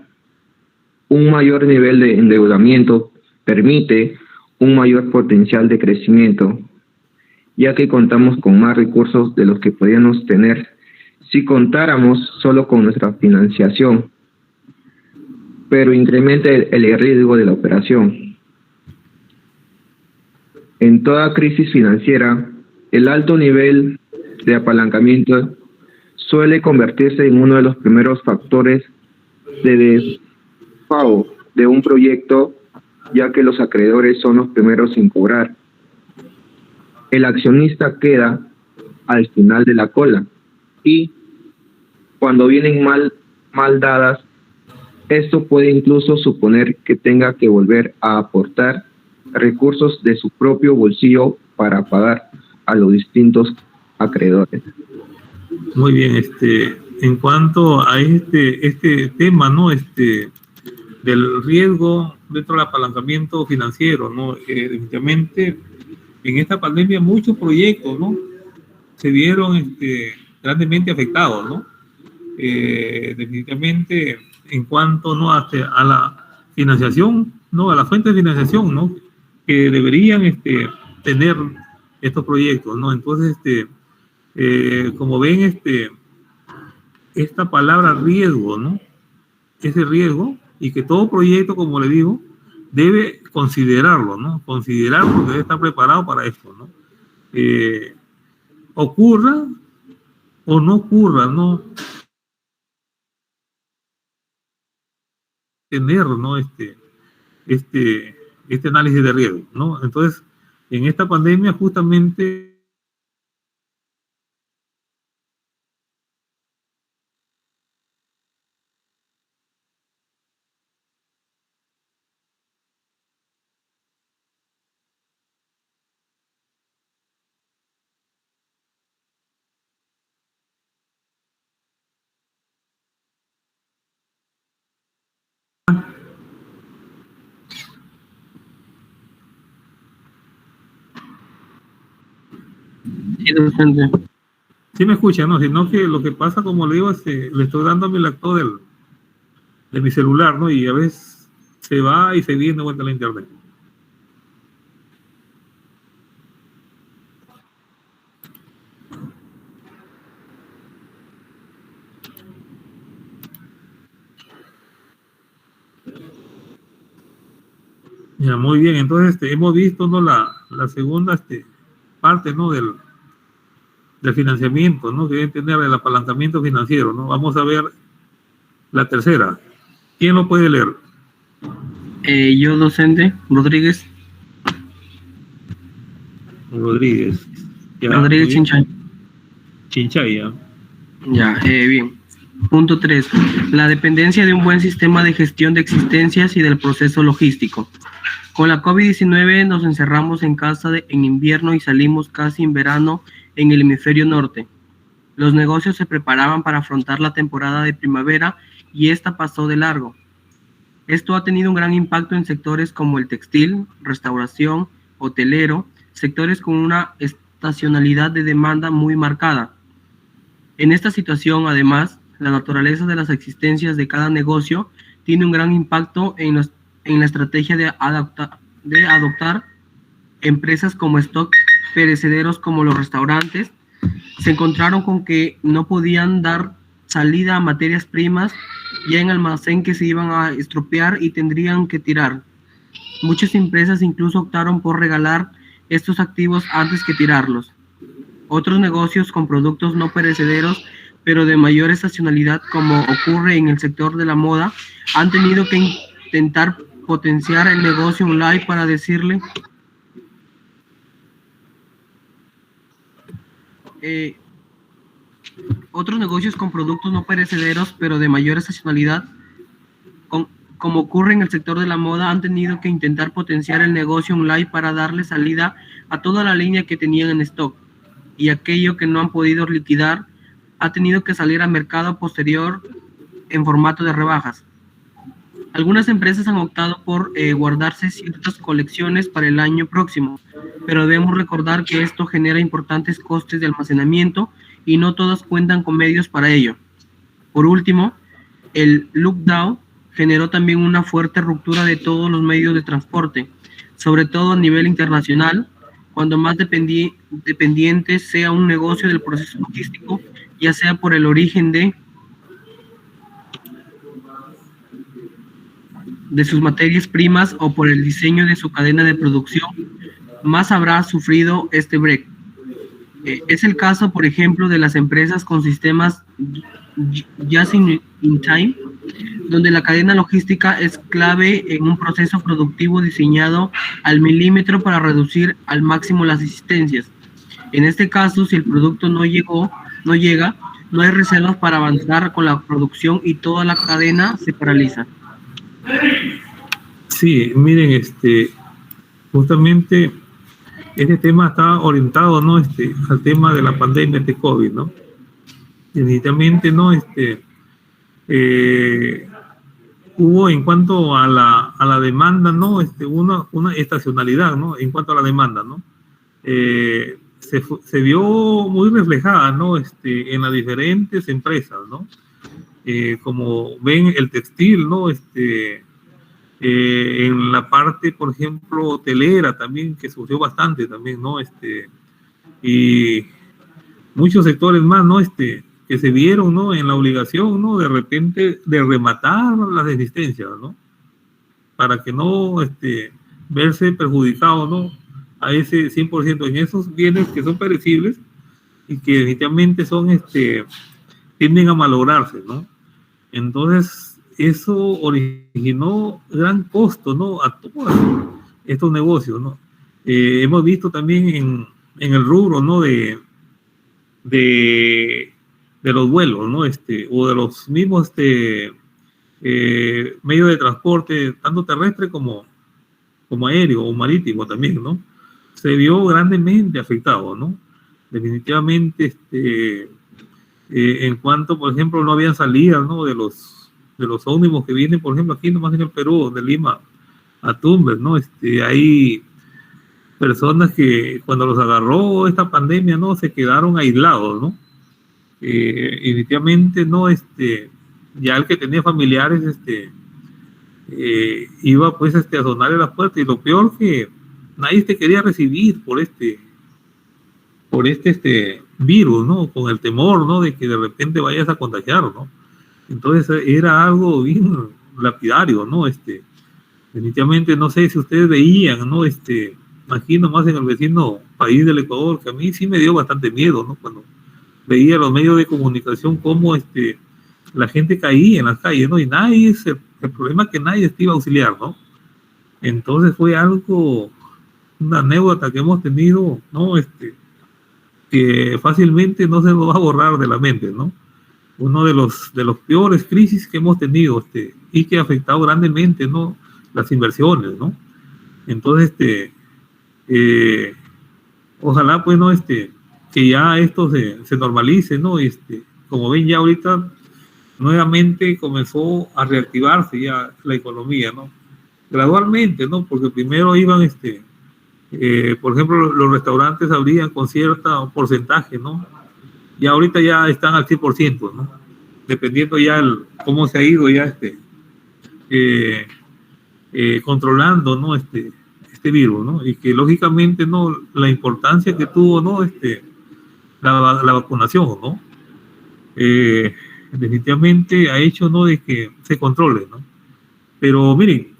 Un mayor nivel de endeudamiento permite un mayor potencial de crecimiento, ya que contamos con más recursos de los que podríamos tener si contáramos solo con nuestra financiación, pero incrementa el riesgo de la operación. En toda crisis financiera, el alto nivel de apalancamiento suele convertirse en uno de los primeros factores de despago de un proyecto, ya que los acreedores son los primeros en cobrar. El accionista queda al final de la cola y cuando vienen mal dadas, esto puede incluso suponer que tenga que volver a aportar recursos de su propio bolsillo para pagar a los distintos acreedores. Muy bien, en cuanto a este tema, ¿no? Del riesgo dentro del apalancamiento financiero, ¿no? Definitivamente, en esta pandemia muchos proyectos, ¿no? Se vieron grandemente afectados, ¿no? Definitivamente, en cuanto, ¿no? A la financiación, ¿no? A la fuente de financiación, ¿no? Que deberían tener estos proyectos, ¿no? Entonces, como ven, esta palabra riesgo, ¿no? Ese riesgo, y que todo proyecto, como le digo, debe considerarlo, ¿no? Considerarlo, debe estar preparado para esto, ¿no? Ocurra o no ocurra, ¿no? Tener, ¿no? Este análisis de riesgo, ¿no? Entonces, en esta pandemia, justamente, Sí, docente. Sí me escucha, ¿no? Sino que lo que pasa, como le digo, le estoy dando a mi lector de mi celular, ¿no? Y a veces se va y se viene de vuelta a la internet. Ya, muy bien, entonces hemos visto, ¿no? la segunda parte, ¿no? del financiamiento, ¿no? Que debe tener el apalancamiento financiero, ¿no? Vamos a ver la tercera. ¿Quién lo puede leer? Yo, docente, Rodríguez. Rodríguez. Ya, Rodríguez Chinchay. Chinchay, ya. Ya, bien. Punto 3. La dependencia de un buen sistema de gestión de existencias y del proceso logístico. Con la COVID-19 nos encerramos en casa en invierno y salimos casi en verano en el hemisferio norte. Los negocios se preparaban para afrontar la temporada de primavera y esta pasó de largo. Esto ha tenido un gran impacto en sectores como el textil, restauración, hotelero, sectores con una estacionalidad de demanda muy marcada. En esta situación, además, la naturaleza de las existencias de cada negocio tiene un gran impacto en la estrategia de adoptar empresas como stock perecederos como los restaurantes. Se encontraron con que no podían dar salida a materias primas ya en almacén que se iban a estropear y tendrían que tirar. Muchas empresas incluso optaron por regalar estos activos antes que tirarlos. Otros negocios con productos no perecederos pero de mayor estacionalidad, como ocurre en el sector de la moda, han tenido que intentar potenciar el negocio online para decirle otros negocios con productos no perecederos pero de mayor estacionalidad, como ocurre en el sector de la moda, han tenido que intentar potenciar el negocio online para darle salida a toda la línea que tenían en stock, y aquello que no han podido liquidar ha tenido que salir al mercado posterior en formato de rebajas. Algunas empresas han optado por guardarse ciertas colecciones para el año próximo, pero debemos recordar que esto genera importantes costes de almacenamiento y no todas cuentan con medios para ello. Por último, el lockdown generó también una fuerte ruptura de todos los medios de transporte, sobre todo a nivel internacional, cuando más dependiente sea un negocio del proceso logístico, ya sea por el origen de sus materias primas o por el diseño de su cadena de producción, más habrá sufrido este break. Es el caso, por ejemplo, de las empresas con sistemas just in time, donde la cadena logística es clave en un proceso productivo diseñado al milímetro para reducir al máximo las existencias. En este caso, si el producto no llega, no hay reservas para avanzar con la producción y toda la cadena se paraliza. Sí, miren, justamente este tema está orientado, ¿no? Al tema de la pandemia de COVID, ¿no? Definitivamente, ¿no? Hubo en cuanto a la demanda, ¿no? Una estacionalidad, ¿no? En cuanto a la demanda, ¿no? Se vio muy reflejada, ¿no? En las diferentes empresas, ¿no? Como ven, el textil, ¿no? En la parte, por ejemplo, hotelera también, que sufrió bastante también, ¿no? Y muchos sectores más, ¿no? Que se vieron, ¿no? En la obligación, ¿no? De repente de rematar las existencias, ¿no? Para que no verse perjudicado, ¿no? A ese 100% en esos bienes que son perecibles y que definitivamente son, tienden a malograrse, ¿no? Entonces, eso originó gran costo, ¿no? A todos estos negocios, ¿no? Hemos visto también en el rubro, ¿no? De los vuelos, ¿no? O de los mismos medios de transporte, tanto terrestre como aéreo o marítimo también, ¿no? Se vio grandemente afectado, ¿no? Definitivamente, en cuanto, por ejemplo, no habían salidas, ¿no? De los ómnibus que vienen, por ejemplo, aquí nomás en el Perú, de Lima a Tumbes, ¿no? Hay personas que cuando los agarró esta pandemia, ¿no? Se quedaron aislados, ¿no? Definitivamente, ¿no? Ya el que tenía familiares, iba pues a sonarle las puertas, y lo peor que nadie te quería recibir por este virus, ¿no? Con el temor, ¿no? De que de repente vayas a contagiar, ¿no? Entonces era algo bien lapidario, ¿no? Definitivamente, no sé si ustedes veían, ¿no? Aquí nomás en el vecino país del Ecuador, que a mí sí me dio bastante miedo, ¿no? Cuando veía los medios de comunicación cómo la gente caía en las calles, ¿no? Y el problema es que nadie te iba a auxiliar, ¿no? Entonces fue algo, una anécdota que hemos tenido, ¿no? Que fácilmente no se nos va a borrar de la mente, ¿no? Uno de los peores crisis que hemos tenido, y que ha afectado grandemente, ¿no? Las inversiones, ¿no? Entonces, ojalá, pues, ¿no? Que ya esto se normalice, ¿no? Como ven, ya ahorita nuevamente comenzó a reactivarse ya la economía, ¿no? Gradualmente, ¿no? Porque primero iban, por ejemplo, los restaurantes abrían con cierto porcentaje, ¿no? Y ahorita ya están al 100%, ¿no? Dependiendo ya cómo se ha ido ya controlando, ¿no? Este virus, ¿no? Y que lógicamente, ¿no? La importancia que tuvo, ¿no? La vacunación, ¿no? Definitivamente ha hecho, ¿no? De que se controle, ¿no? Pero miren,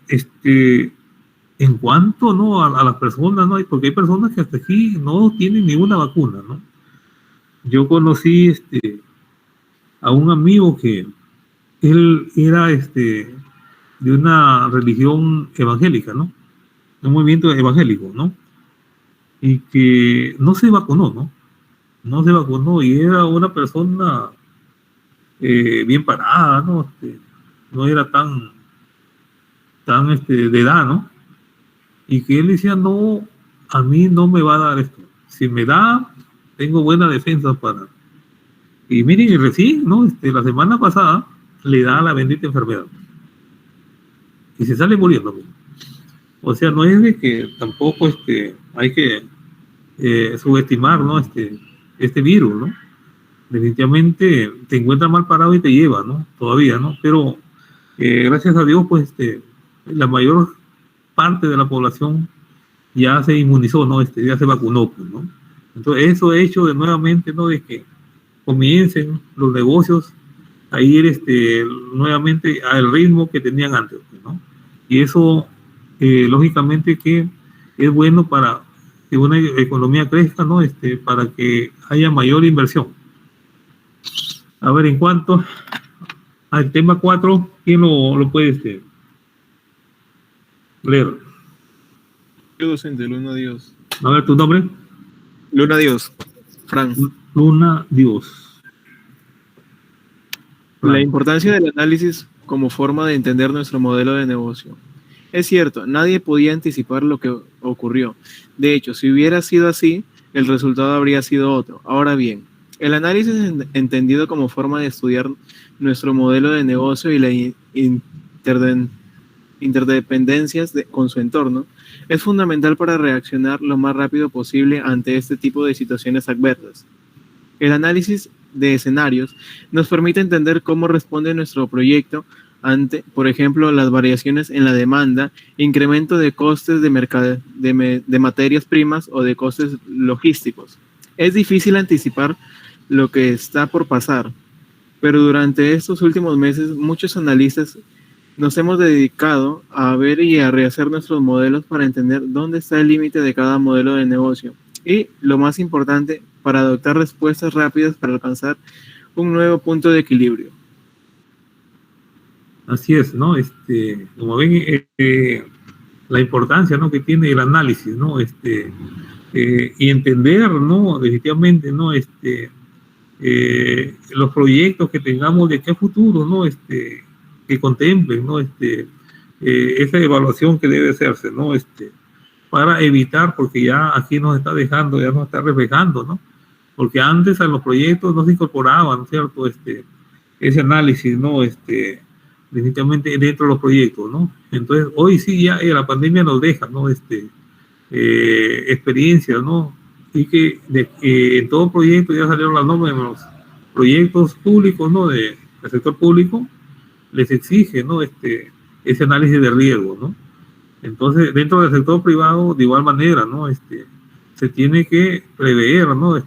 en cuanto, ¿no? A las personas, ¿no? Porque hay personas que hasta aquí no tienen ninguna vacuna, ¿no? Yo conocí a un amigo que él era de una religión evangélica, ¿no? Un movimiento evangélico, ¿no? Y que no se vacunó, ¿no? No se vacunó, y era una persona bien parada, ¿no? No era tan de edad, ¿no? Y que él decía, no, a mí no me va a dar esto. Si me da, tengo buena defensa para... Y miren, y recién, ¿no? La semana pasada le da la bendita enfermedad. Y se sale muriendo, ¿no? O sea, no es de que tampoco hay que subestimar, ¿no? Este virus, ¿no? Definitivamente te encuentra mal parado y te lleva, ¿no? Todavía, ¿no? Pero gracias a Dios, pues la mayor parte de la población ya se inmunizó, ¿no? Ya se vacunó, pues, ¿no? Entonces eso ha hecho de nuevamente, ¿no? De que comiencen los negocios a ir nuevamente al ritmo que tenían antes, pues, ¿no? Y eso lógicamente que es bueno para que una economía crezca, ¿no? Para que haya mayor inversión. A ver, en cuanto al tema 4, ¿quién lo puede leer? Yo, docente, Luna Dios. A ver, ¿tu nombre? Luna Dios, Fran. Luna Dios. La importancia del análisis como forma de entender nuestro modelo de negocio. Es cierto, nadie podía anticipar lo que ocurrió. De hecho, si hubiera sido así, el resultado habría sido otro. Ahora bien, el análisis entendido como forma de estudiar nuestro modelo de negocio y las interdependencias con su entorno es fundamental para reaccionar lo más rápido posible ante este tipo de situaciones adversas. El análisis de escenarios nos permite entender cómo responde nuestro proyecto ante, por ejemplo, las variaciones en la demanda, incremento de costes de materias primas o de costes logísticos. Es difícil anticipar lo que está por pasar, pero durante estos últimos meses muchos analistas nos hemos dedicado a ver y a rehacer nuestros modelos para entender dónde está el límite de cada modelo de negocio y, lo más importante, para adoptar respuestas rápidas para alcanzar un nuevo punto de equilibrio. Así es, ¿no? Como ven, la importancia, ¿no? Que tiene el análisis, ¿no? Y entender, ¿no? Definitivamente, ¿no? Los proyectos que tengamos de aquí a futuro, ¿no? Que contemplen, ¿no? Esa evaluación que debe hacerse, ¿no? Para evitar, porque ya aquí nos está dejando, ya nos está reflejando, ¿no? Porque antes a los proyectos no se incorporaban, ¿no es cierto? Ese análisis, ¿no? Definitivamente dentro de los proyectos, ¿no? Entonces, hoy sí ya la pandemia nos deja, ¿no? experiencias, ¿no? Y que en todo proyecto ya salieron las normas de los proyectos públicos, ¿no? Del sector público, les exige, ¿no? Ese análisis de riesgo, ¿no? Entonces, dentro del sector privado, de igual manera, ¿no? Se tiene que prever, ¿no?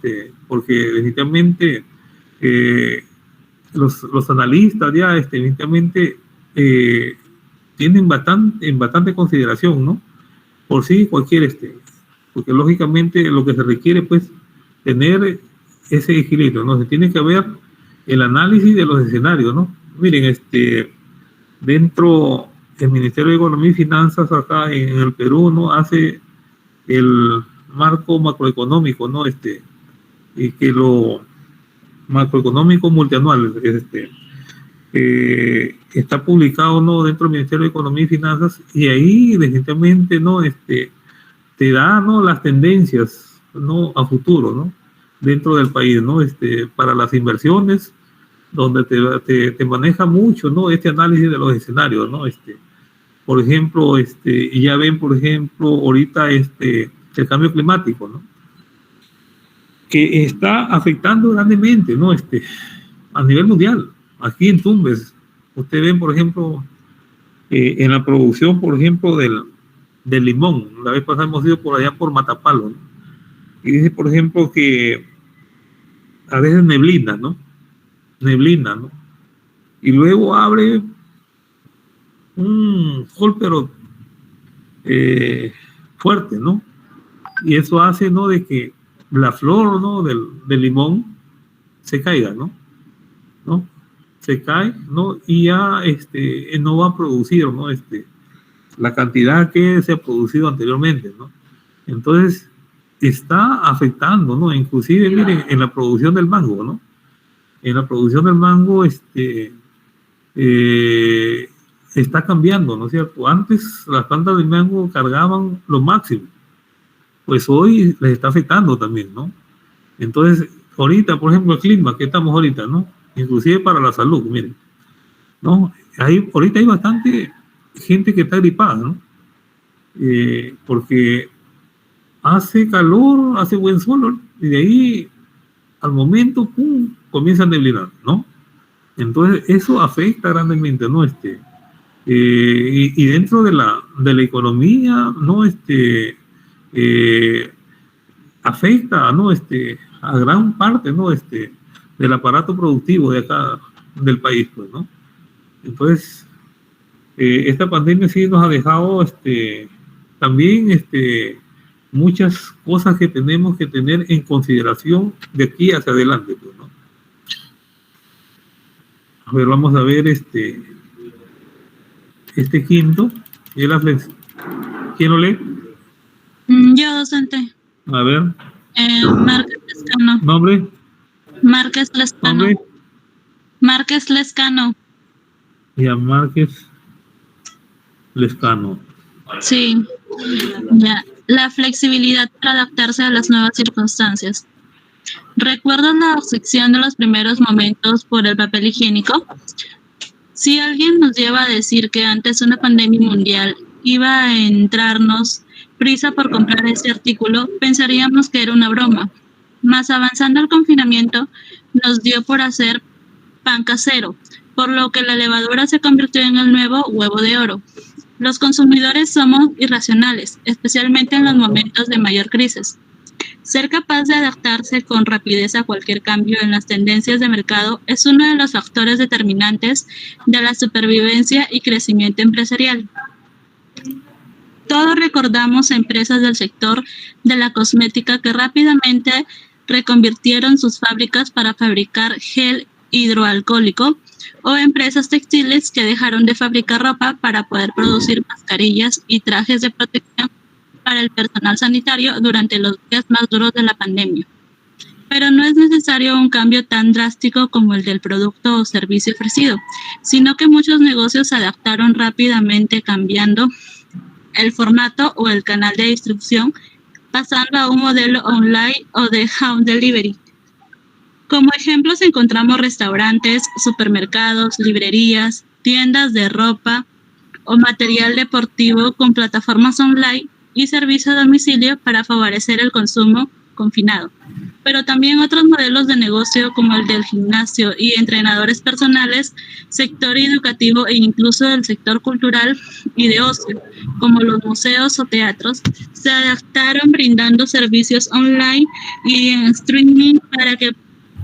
Porque definitivamente los analistas ya, definitivamente tienen bastante consideración, ¿no? Por sí, cualquier, porque lógicamente lo que se requiere, pues, tener ese equilibrio, ¿no? Se tiene que ver el análisis de los escenarios, ¿no? Miren, dentro del Ministerio de Economía y Finanzas acá en el Perú, ¿no? Hace el marco macroeconómico, ¿no? Y que lo macroeconómico multianual, está publicado, ¿no? Dentro del Ministerio de Economía y Finanzas, y ahí definitivamente, ¿no? Te da, ¿no? Las tendencias, ¿no? A futuro, ¿no? Dentro del país, ¿no? Para las inversiones, donde te maneja mucho, ¿no? Este análisis de los escenarios, ¿no? Por ejemplo, y ya ven, por ejemplo, ahorita el cambio climático, ¿no? Que está afectando grandemente, ¿no? A nivel mundial. Aquí en Tumbes, ustedes ven, por ejemplo, en la producción, por ejemplo, del limón. La vez pasada hemos ido por allá por Matapalo, ¿no? Y dice, por ejemplo, que a veces neblina, ¿no? Y luego abre un sol, pero fuerte, ¿no? Y eso hace, ¿no? De que la flor, ¿no? del limón se caiga, ¿no? Se cae, ¿no? Y ya no va a producir, ¿no? La cantidad que se ha producido anteriormente, ¿no? Entonces, está afectando, ¿no? Inclusive, miren, en la producción del mango, ¿no? En la producción del mango, está cambiando, ¿no es cierto? Antes las plantas de mango cargaban lo máximo, pues hoy les está afectando también, ¿no? Entonces, ahorita, por ejemplo, el clima que estamos ahorita, ¿no? Inclusive para la salud, miren, ¿no? Ahorita hay bastante gente que está gripada, ¿no? Porque hace calor, hace buen sol, y de ahí al momento, pum, comienza a neblinar, ¿no? Entonces, eso afecta grandemente, ¿no? Y dentro de la economía, ¿no? Afecta, ¿no? A gran parte, ¿no? Del aparato productivo de acá, del país, pues, ¿no? Entonces, esta pandemia sí nos ha dejado, también, muchas cosas que tenemos que tener en consideración de aquí hacia adelante, pues, ¿no? A ver, vamos a ver quinto. ¿Y la flex? ¿Quién lo lee? Yo, docente. A ver. Márquez Lescano. ¿Nombre? Márquez Lescano. ¿Nombre? Márquez Lescano. Ya, Márquez Lescano. Sí. Ya. La flexibilidad para adaptarse a las nuevas circunstancias. ¿Recuerdan la obsesión de los primeros momentos por el papel higiénico? Si alguien nos lleva a decir que antes una pandemia mundial iba a entrarnos prisa por comprar ese artículo, pensaríamos que era una broma. Mas avanzando el confinamiento, nos dio por hacer pan casero, por lo que la levadura se convirtió en el nuevo huevo de oro. Los consumidores somos irracionales, especialmente en los momentos de mayor crisis. Ser capaz de adaptarse con rapidez a cualquier cambio en las tendencias de mercado es uno de los factores determinantes de la supervivencia y crecimiento empresarial. Todos recordamos empresas del sector de la cosmética que rápidamente reconvirtieron sus fábricas para fabricar gel hidroalcohólico, o empresas textiles que dejaron de fabricar ropa para poder producir mascarillas y trajes de protección para el personal sanitario durante los días más duros de la pandemia. Pero no es necesario un cambio tan drástico como el del producto o servicio ofrecido, sino que muchos negocios se adaptaron rápidamente cambiando el formato o el canal de distribución, pasando a un modelo online o de home delivery. Como ejemplos encontramos restaurantes, supermercados, librerías, tiendas de ropa o material deportivo con plataformas online y servicio a domicilio para favorecer el consumo confinado. Pero también otros modelos de negocio como el del gimnasio y entrenadores personales, sector educativo e incluso el sector cultural y de ocio, como los museos o teatros, se adaptaron brindando servicios online y en streaming para que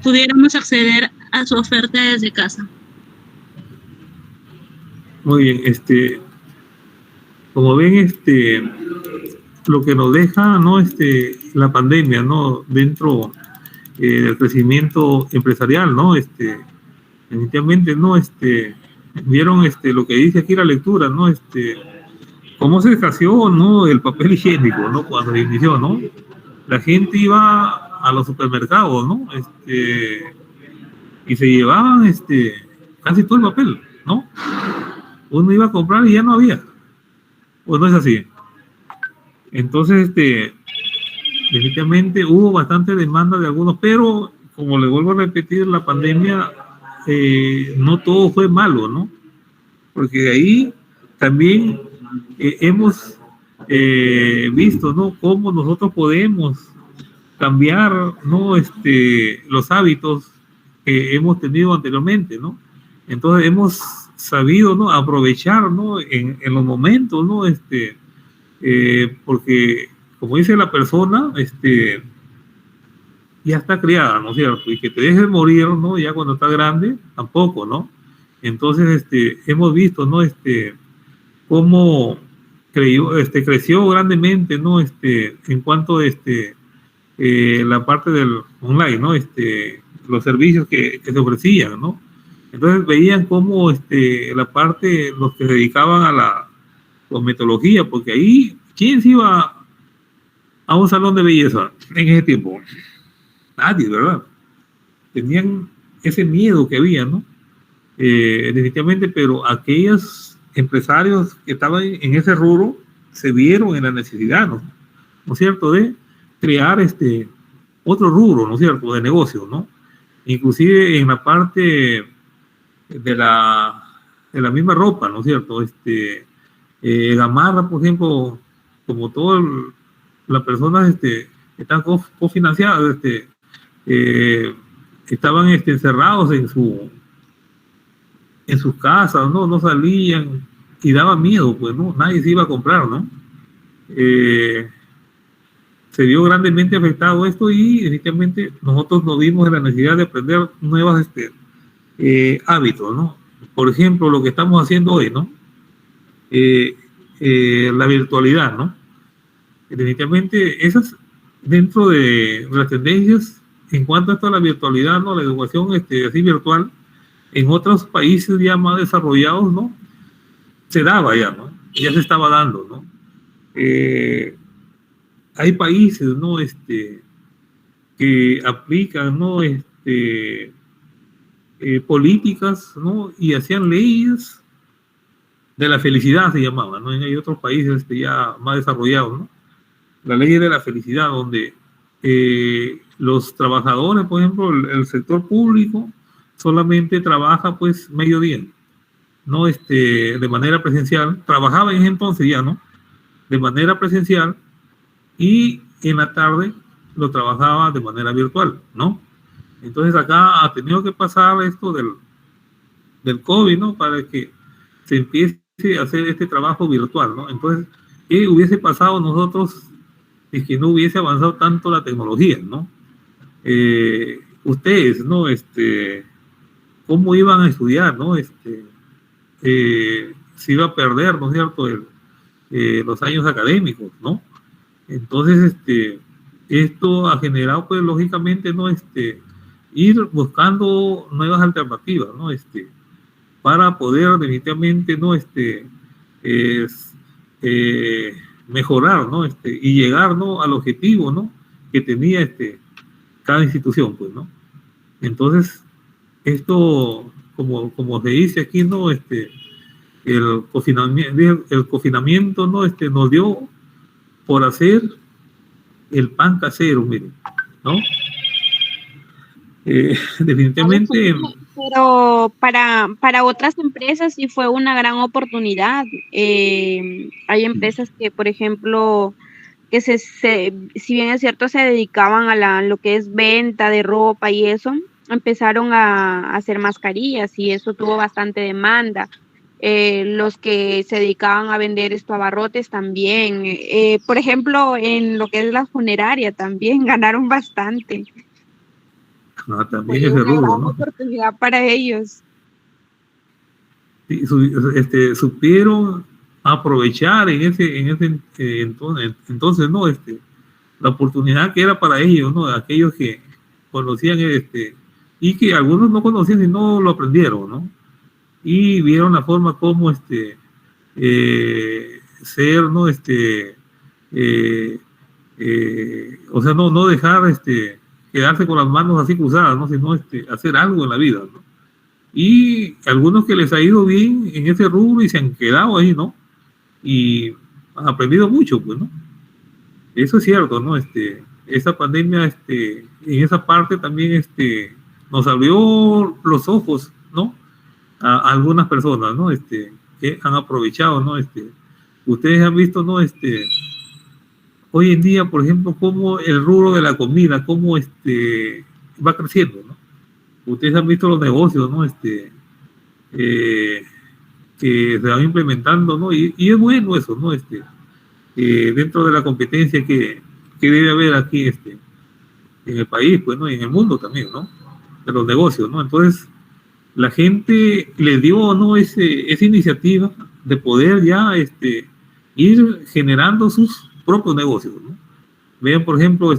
pudiéramos acceder a su oferta desde casa. Muy bien, como ven, lo que nos deja, ¿no? La pandemia, ¿no? Dentro del crecimiento empresarial, ¿no? Definitivamente, ¿no? Vieron lo que dice aquí la lectura, ¿no? Cómo se escaseó, ¿no? El papel higiénico, ¿no? Cuando se inició, ¿no? La gente iba a los supermercados, ¿no? Y se llevaban, casi todo el papel, ¿no? Uno iba a comprar y ya no había. Pues no es así. Entonces, definitivamente hubo bastante demanda de algunos, pero como le vuelvo a repetir, la pandemia no todo fue malo, ¿no? Porque ahí también hemos visto, ¿no? Cómo nosotros podemos cambiar, ¿no? Los hábitos que hemos tenido anteriormente, ¿no? Entonces hemos sabido, ¿no? Aprovechar, ¿no? En los momentos, ¿no? Porque, como dice la persona, ya está criada, ¿no es cierto? Y que te dejes morir, ¿no? Ya cuando está grande, tampoco, ¿no? Entonces, hemos visto, ¿no? Cómo creció grandemente, ¿no? En cuanto a la parte del online, ¿no? Los servicios que se ofrecían, ¿no? Entonces veían cómo la parte, los que se dedicaban a la cosmetología, porque ahí, ¿quién se iba a un salón de belleza en ese tiempo? Nadie, ¿verdad? Tenían ese miedo que había, ¿no? Definitivamente, pero aquellos empresarios que estaban en ese rubro se vieron en la necesidad, ¿no es cierto?, de crear otro rubro, ¿no es cierto?, de negocio, ¿no? Inclusive en la parte de la misma ropa, ¿no es cierto? Gamarra, por ejemplo, como todas las personas están cofinanciadas, estaban encerrados en sus casas, no salían y daba miedo, pues, ¿no? Nadie se iba a comprar, ¿no? Se vio grandemente afectado esto y definitivamente nosotros nos vimos en la necesidad de aprender nuevos hábitos, ¿no? Por ejemplo, lo que estamos haciendo hoy, ¿no? La virtualidad, ¿no? Definitivamente esas dentro de las tendencias en cuanto a esto a la virtualidad, ¿no? La educación así virtual en otros países ya más desarrollados, ¿no? Se daba ya, ¿no? Ya se estaba dando, ¿no? Hay países, ¿no? Que aplican, ¿no? Políticas, ¿no? Y hacían leyes de la felicidad, se llamaban, ¿no? Hay otros países ya más desarrollados, ¿no? La ley de la felicidad, donde los trabajadores, por ejemplo, el sector público solamente trabaja pues mediodía, ¿no? De manera presencial, trabajaba en ese entonces ya, ¿no? De manera presencial y en la tarde lo trabajaba de manera virtual, ¿no? Entonces acá ha tenido que pasar esto del COVID, ¿no? Para que se empiece a hacer este trabajo virtual, ¿no? Entonces, ¿qué hubiese pasado nosotros si que no hubiese avanzado tanto la tecnología, ¿no? Ustedes, ¿no? ¿Cómo iban a estudiar, ¿no? Se iba a perder, ¿no es cierto?, los años académicos, ¿no? Entonces, esto ha generado, pues, lógicamente, ¿no? Ir buscando nuevas alternativas, ¿no? Para poder definitivamente, ¿no? Mejorar, ¿no? Y llegar, ¿no? Al objetivo, ¿no? Que tenía cada institución, pues, ¿no? Entonces, esto, como se dice aquí, ¿no? El confinamiento, ¿no? Nos dio por hacer el pan casero, miren, ¿no? Definitivamente, Pero para otras empresas sí fue una gran oportunidad. Hay empresas que, por ejemplo, que si bien es cierto, se dedicaban a lo que es venta de ropa y eso, empezaron a hacer mascarillas y eso tuvo bastante demanda. Los que se dedicaban a vender abarrotes también. Por ejemplo, en lo que es la funeraria también ganaron bastante. también Fue ese una rubro, gran ¿no? oportunidad para ellos. Sí, supieron aprovechar entonces, ¿no? La oportunidad que era para ellos, ¿no? Aquellos que conocían, y que algunos no conocían y no lo aprendieron, ¿no? Y vieron la forma como, ser, ¿no? O sea, no dejar, quedarse con las manos así cruzadas, ¿no? Sino, hacer algo en la vida, ¿no? Y algunos que les ha ido bien en ese rubro y se han quedado ahí, ¿no? Y han aprendido mucho, pues, ¿no? Eso es cierto, ¿no? Esa pandemia, en esa parte también, nos abrió los ojos, ¿no? A algunas personas, ¿no? Que han aprovechado, ¿no? Ustedes han visto, ¿no? Hoy en día, por ejemplo, cómo el rubro de la comida, cómo, va creciendo, ¿no? Ustedes han visto los negocios, ¿no? Que se van implementando, ¿no? Y es bueno eso, ¿no? Dentro de la competencia que debe haber aquí, en el país, pues, ¿no? Y en el mundo también, ¿no? De los negocios, ¿no? Entonces, la gente le dio, ¿no? Esa iniciativa de poder ya, ir generando sus propios negocios, ¿no? Vean, por ejemplo,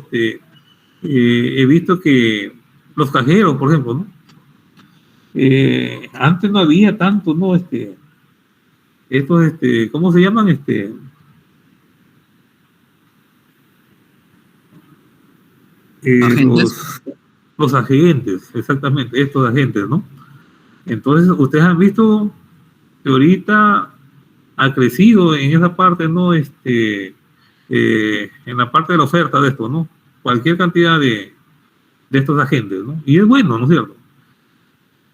he visto que los cajeros, por ejemplo, ¿no? Antes no había tanto, ¿no? Estos, ¿cómo se llaman? Agentes. Los agentes, exactamente, estos agentes, ¿no? Entonces, ustedes han visto que ahorita ha crecido en esa parte, ¿no? En la parte de la oferta de esto, ¿no? Cualquier cantidad de estos agentes, ¿no? Y es bueno, ¿no es cierto?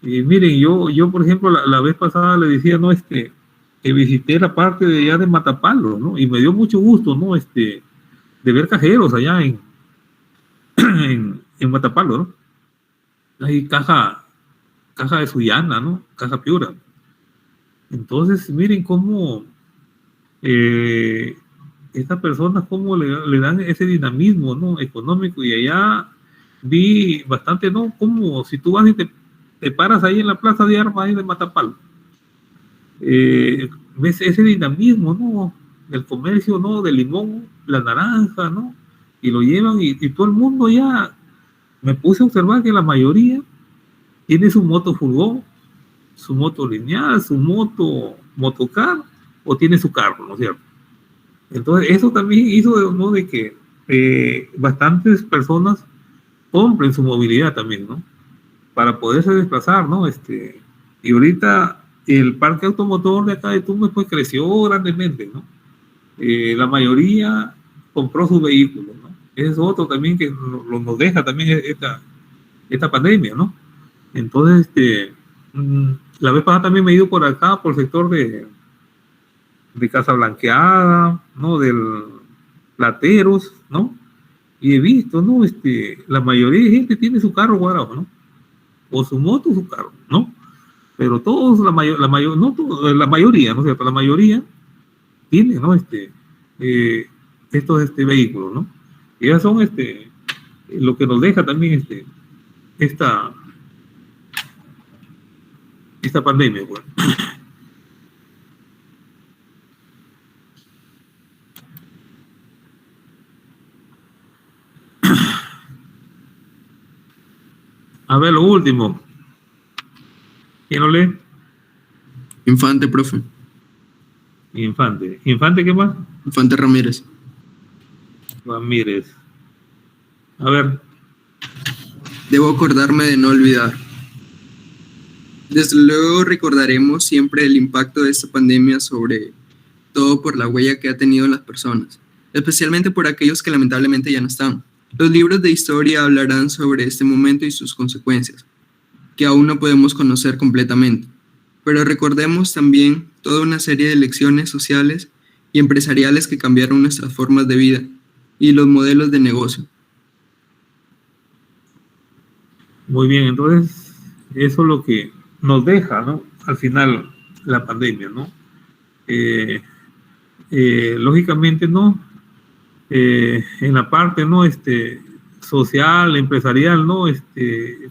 Y miren, yo por ejemplo, la vez pasada le decía, ¿no? Que visité la parte de allá de Matapalo, ¿no? Y me dio mucho gusto, ¿no? De ver cajeros allá en Matapalo, ¿no? Hay caja de Sullana, ¿no? Caja Piura. Entonces, miren cómo estas personas, cómo le dan ese dinamismo, ¿no? Económico. Y allá vi bastante, ¿no? Como si tú vas y te paras ahí en la plaza de armas ahí de Matapalo. Ves ese dinamismo, ¿no? Del comercio, ¿no? Del limón, la naranja, ¿no? Y lo llevan y todo el mundo ya, me puse a observar que la mayoría tiene su moto furgón, su moto lineal, su motocar, o tiene su carro, ¿no es cierto? Entonces, eso también hizo, ¿no? De que bastantes personas compren su movilidad también, ¿no? Para poderse desplazar, ¿no? Y ahorita el parque automotor de acá de Tumbes pues creció grandemente, ¿no? La mayoría compró sus vehículos, ¿no? Ese es otro también que nos deja también esta pandemia, ¿no? Entonces, la vez pasada también me he ido por acá, por el sector de Casa Blanqueada, ¿no? Del Plateros, ¿no? Y he visto, ¿no? La mayoría de gente tiene su carro guardado, ¿no? O su moto o su carro, ¿no? Pero todos, la mayoría, ¿no es cierto? La mayoría tiene, ¿no? Estos vehículos, ¿no? Y esas son lo que nos deja también esta pandemia, pues. A ver, lo último. ¿Quién lo lee? Infante, profe. Infante. ¿Infante qué más? Infante Ramírez. Ramírez. A ver. Debo acordarme de no olvidar. Desde luego recordaremos siempre el impacto de esta pandemia, sobre todo por la huella que ha tenido en las personas, especialmente por aquellos que lamentablemente ya no están. Los libros de historia hablarán sobre este momento y sus consecuencias, que aún no podemos conocer completamente, pero recordemos también toda una serie de lecciones sociales y empresariales que cambiaron nuestras formas de vida y los modelos de negocio. Muy bien, entonces eso es lo que nos deja, ¿no? Al final la pandemia, ¿no? Lógicamente, ¿no? En la parte, ¿no? Social, empresarial, ¿no?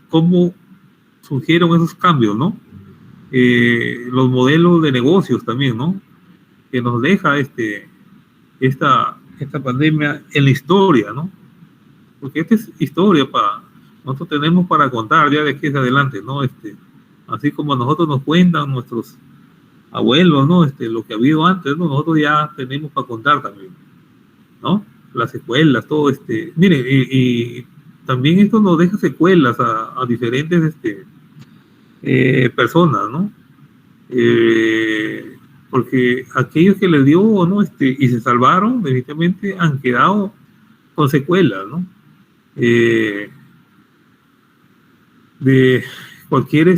Cómo surgieron esos cambios, ¿no? Los modelos de negocios también, ¿no? Que nos deja esta pandemia en la historia, ¿no? Porque esta es historia nosotros tenemos para contar ya de aquí hacia adelante, ¿no? Así como a nosotros nos cuentan nuestros abuelos, ¿no? Lo que ha habido antes, ¿no? Nosotros ya tenemos para contar también, ¿no? Las secuelas, todo miren, y también esto nos deja secuelas a diferentes personas, ¿no? Porque aquellos que les dio, ¿no? Y se salvaron, definitivamente han quedado con secuelas, ¿no? De cualquier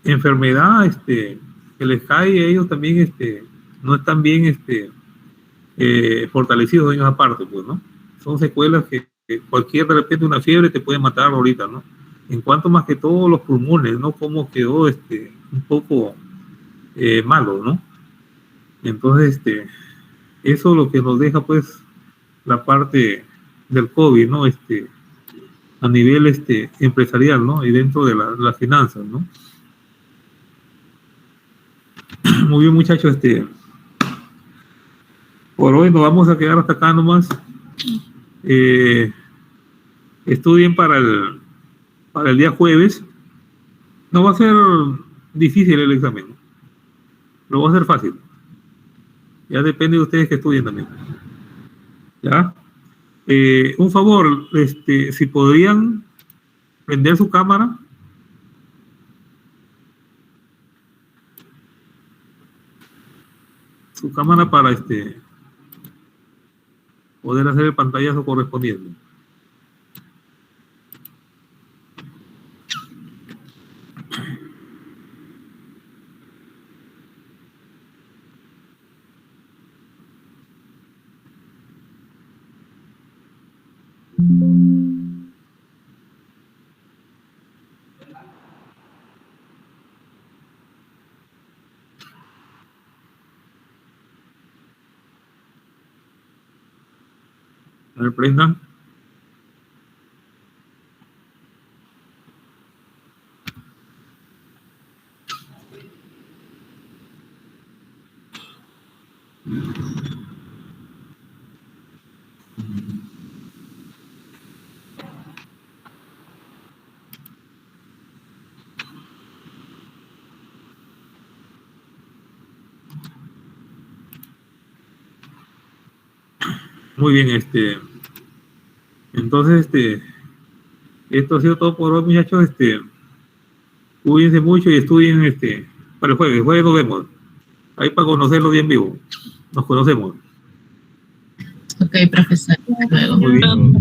enfermedad que les cae a ellos también no están bien fortalecidos en esa parte, pues, ¿no? Son secuelas que cualquier, de repente, una fiebre te puede matar ahorita, ¿no? En cuanto más que todos los pulmones, ¿no? Como quedó un poco malo, ¿no? Entonces, eso es lo que nos deja, pues, la parte del COVID, ¿no? A nivel empresarial, ¿no? Y dentro de las finanzas, ¿no? Muy bien, muchachos, por hoy nos vamos a quedar hasta acá nomás. Estudien para el día jueves. No va a ser difícil el examen, ¿no? Lo va a ser fácil. Ya depende de ustedes que estudien también. ¿Ya? Un favor, si podrían prender su cámara. Su cámara para poder hacer el pantallazo correspondiente. A ver, prendan. Muy bien, entonces, esto ha sido todo por hoy, muchachos. Cuídense mucho y estudien para el jueves. El jueves nos vemos. Ahí para conocerlo bien vivo. Nos conocemos. Ok, profesor. Hasta luego. Muy bien.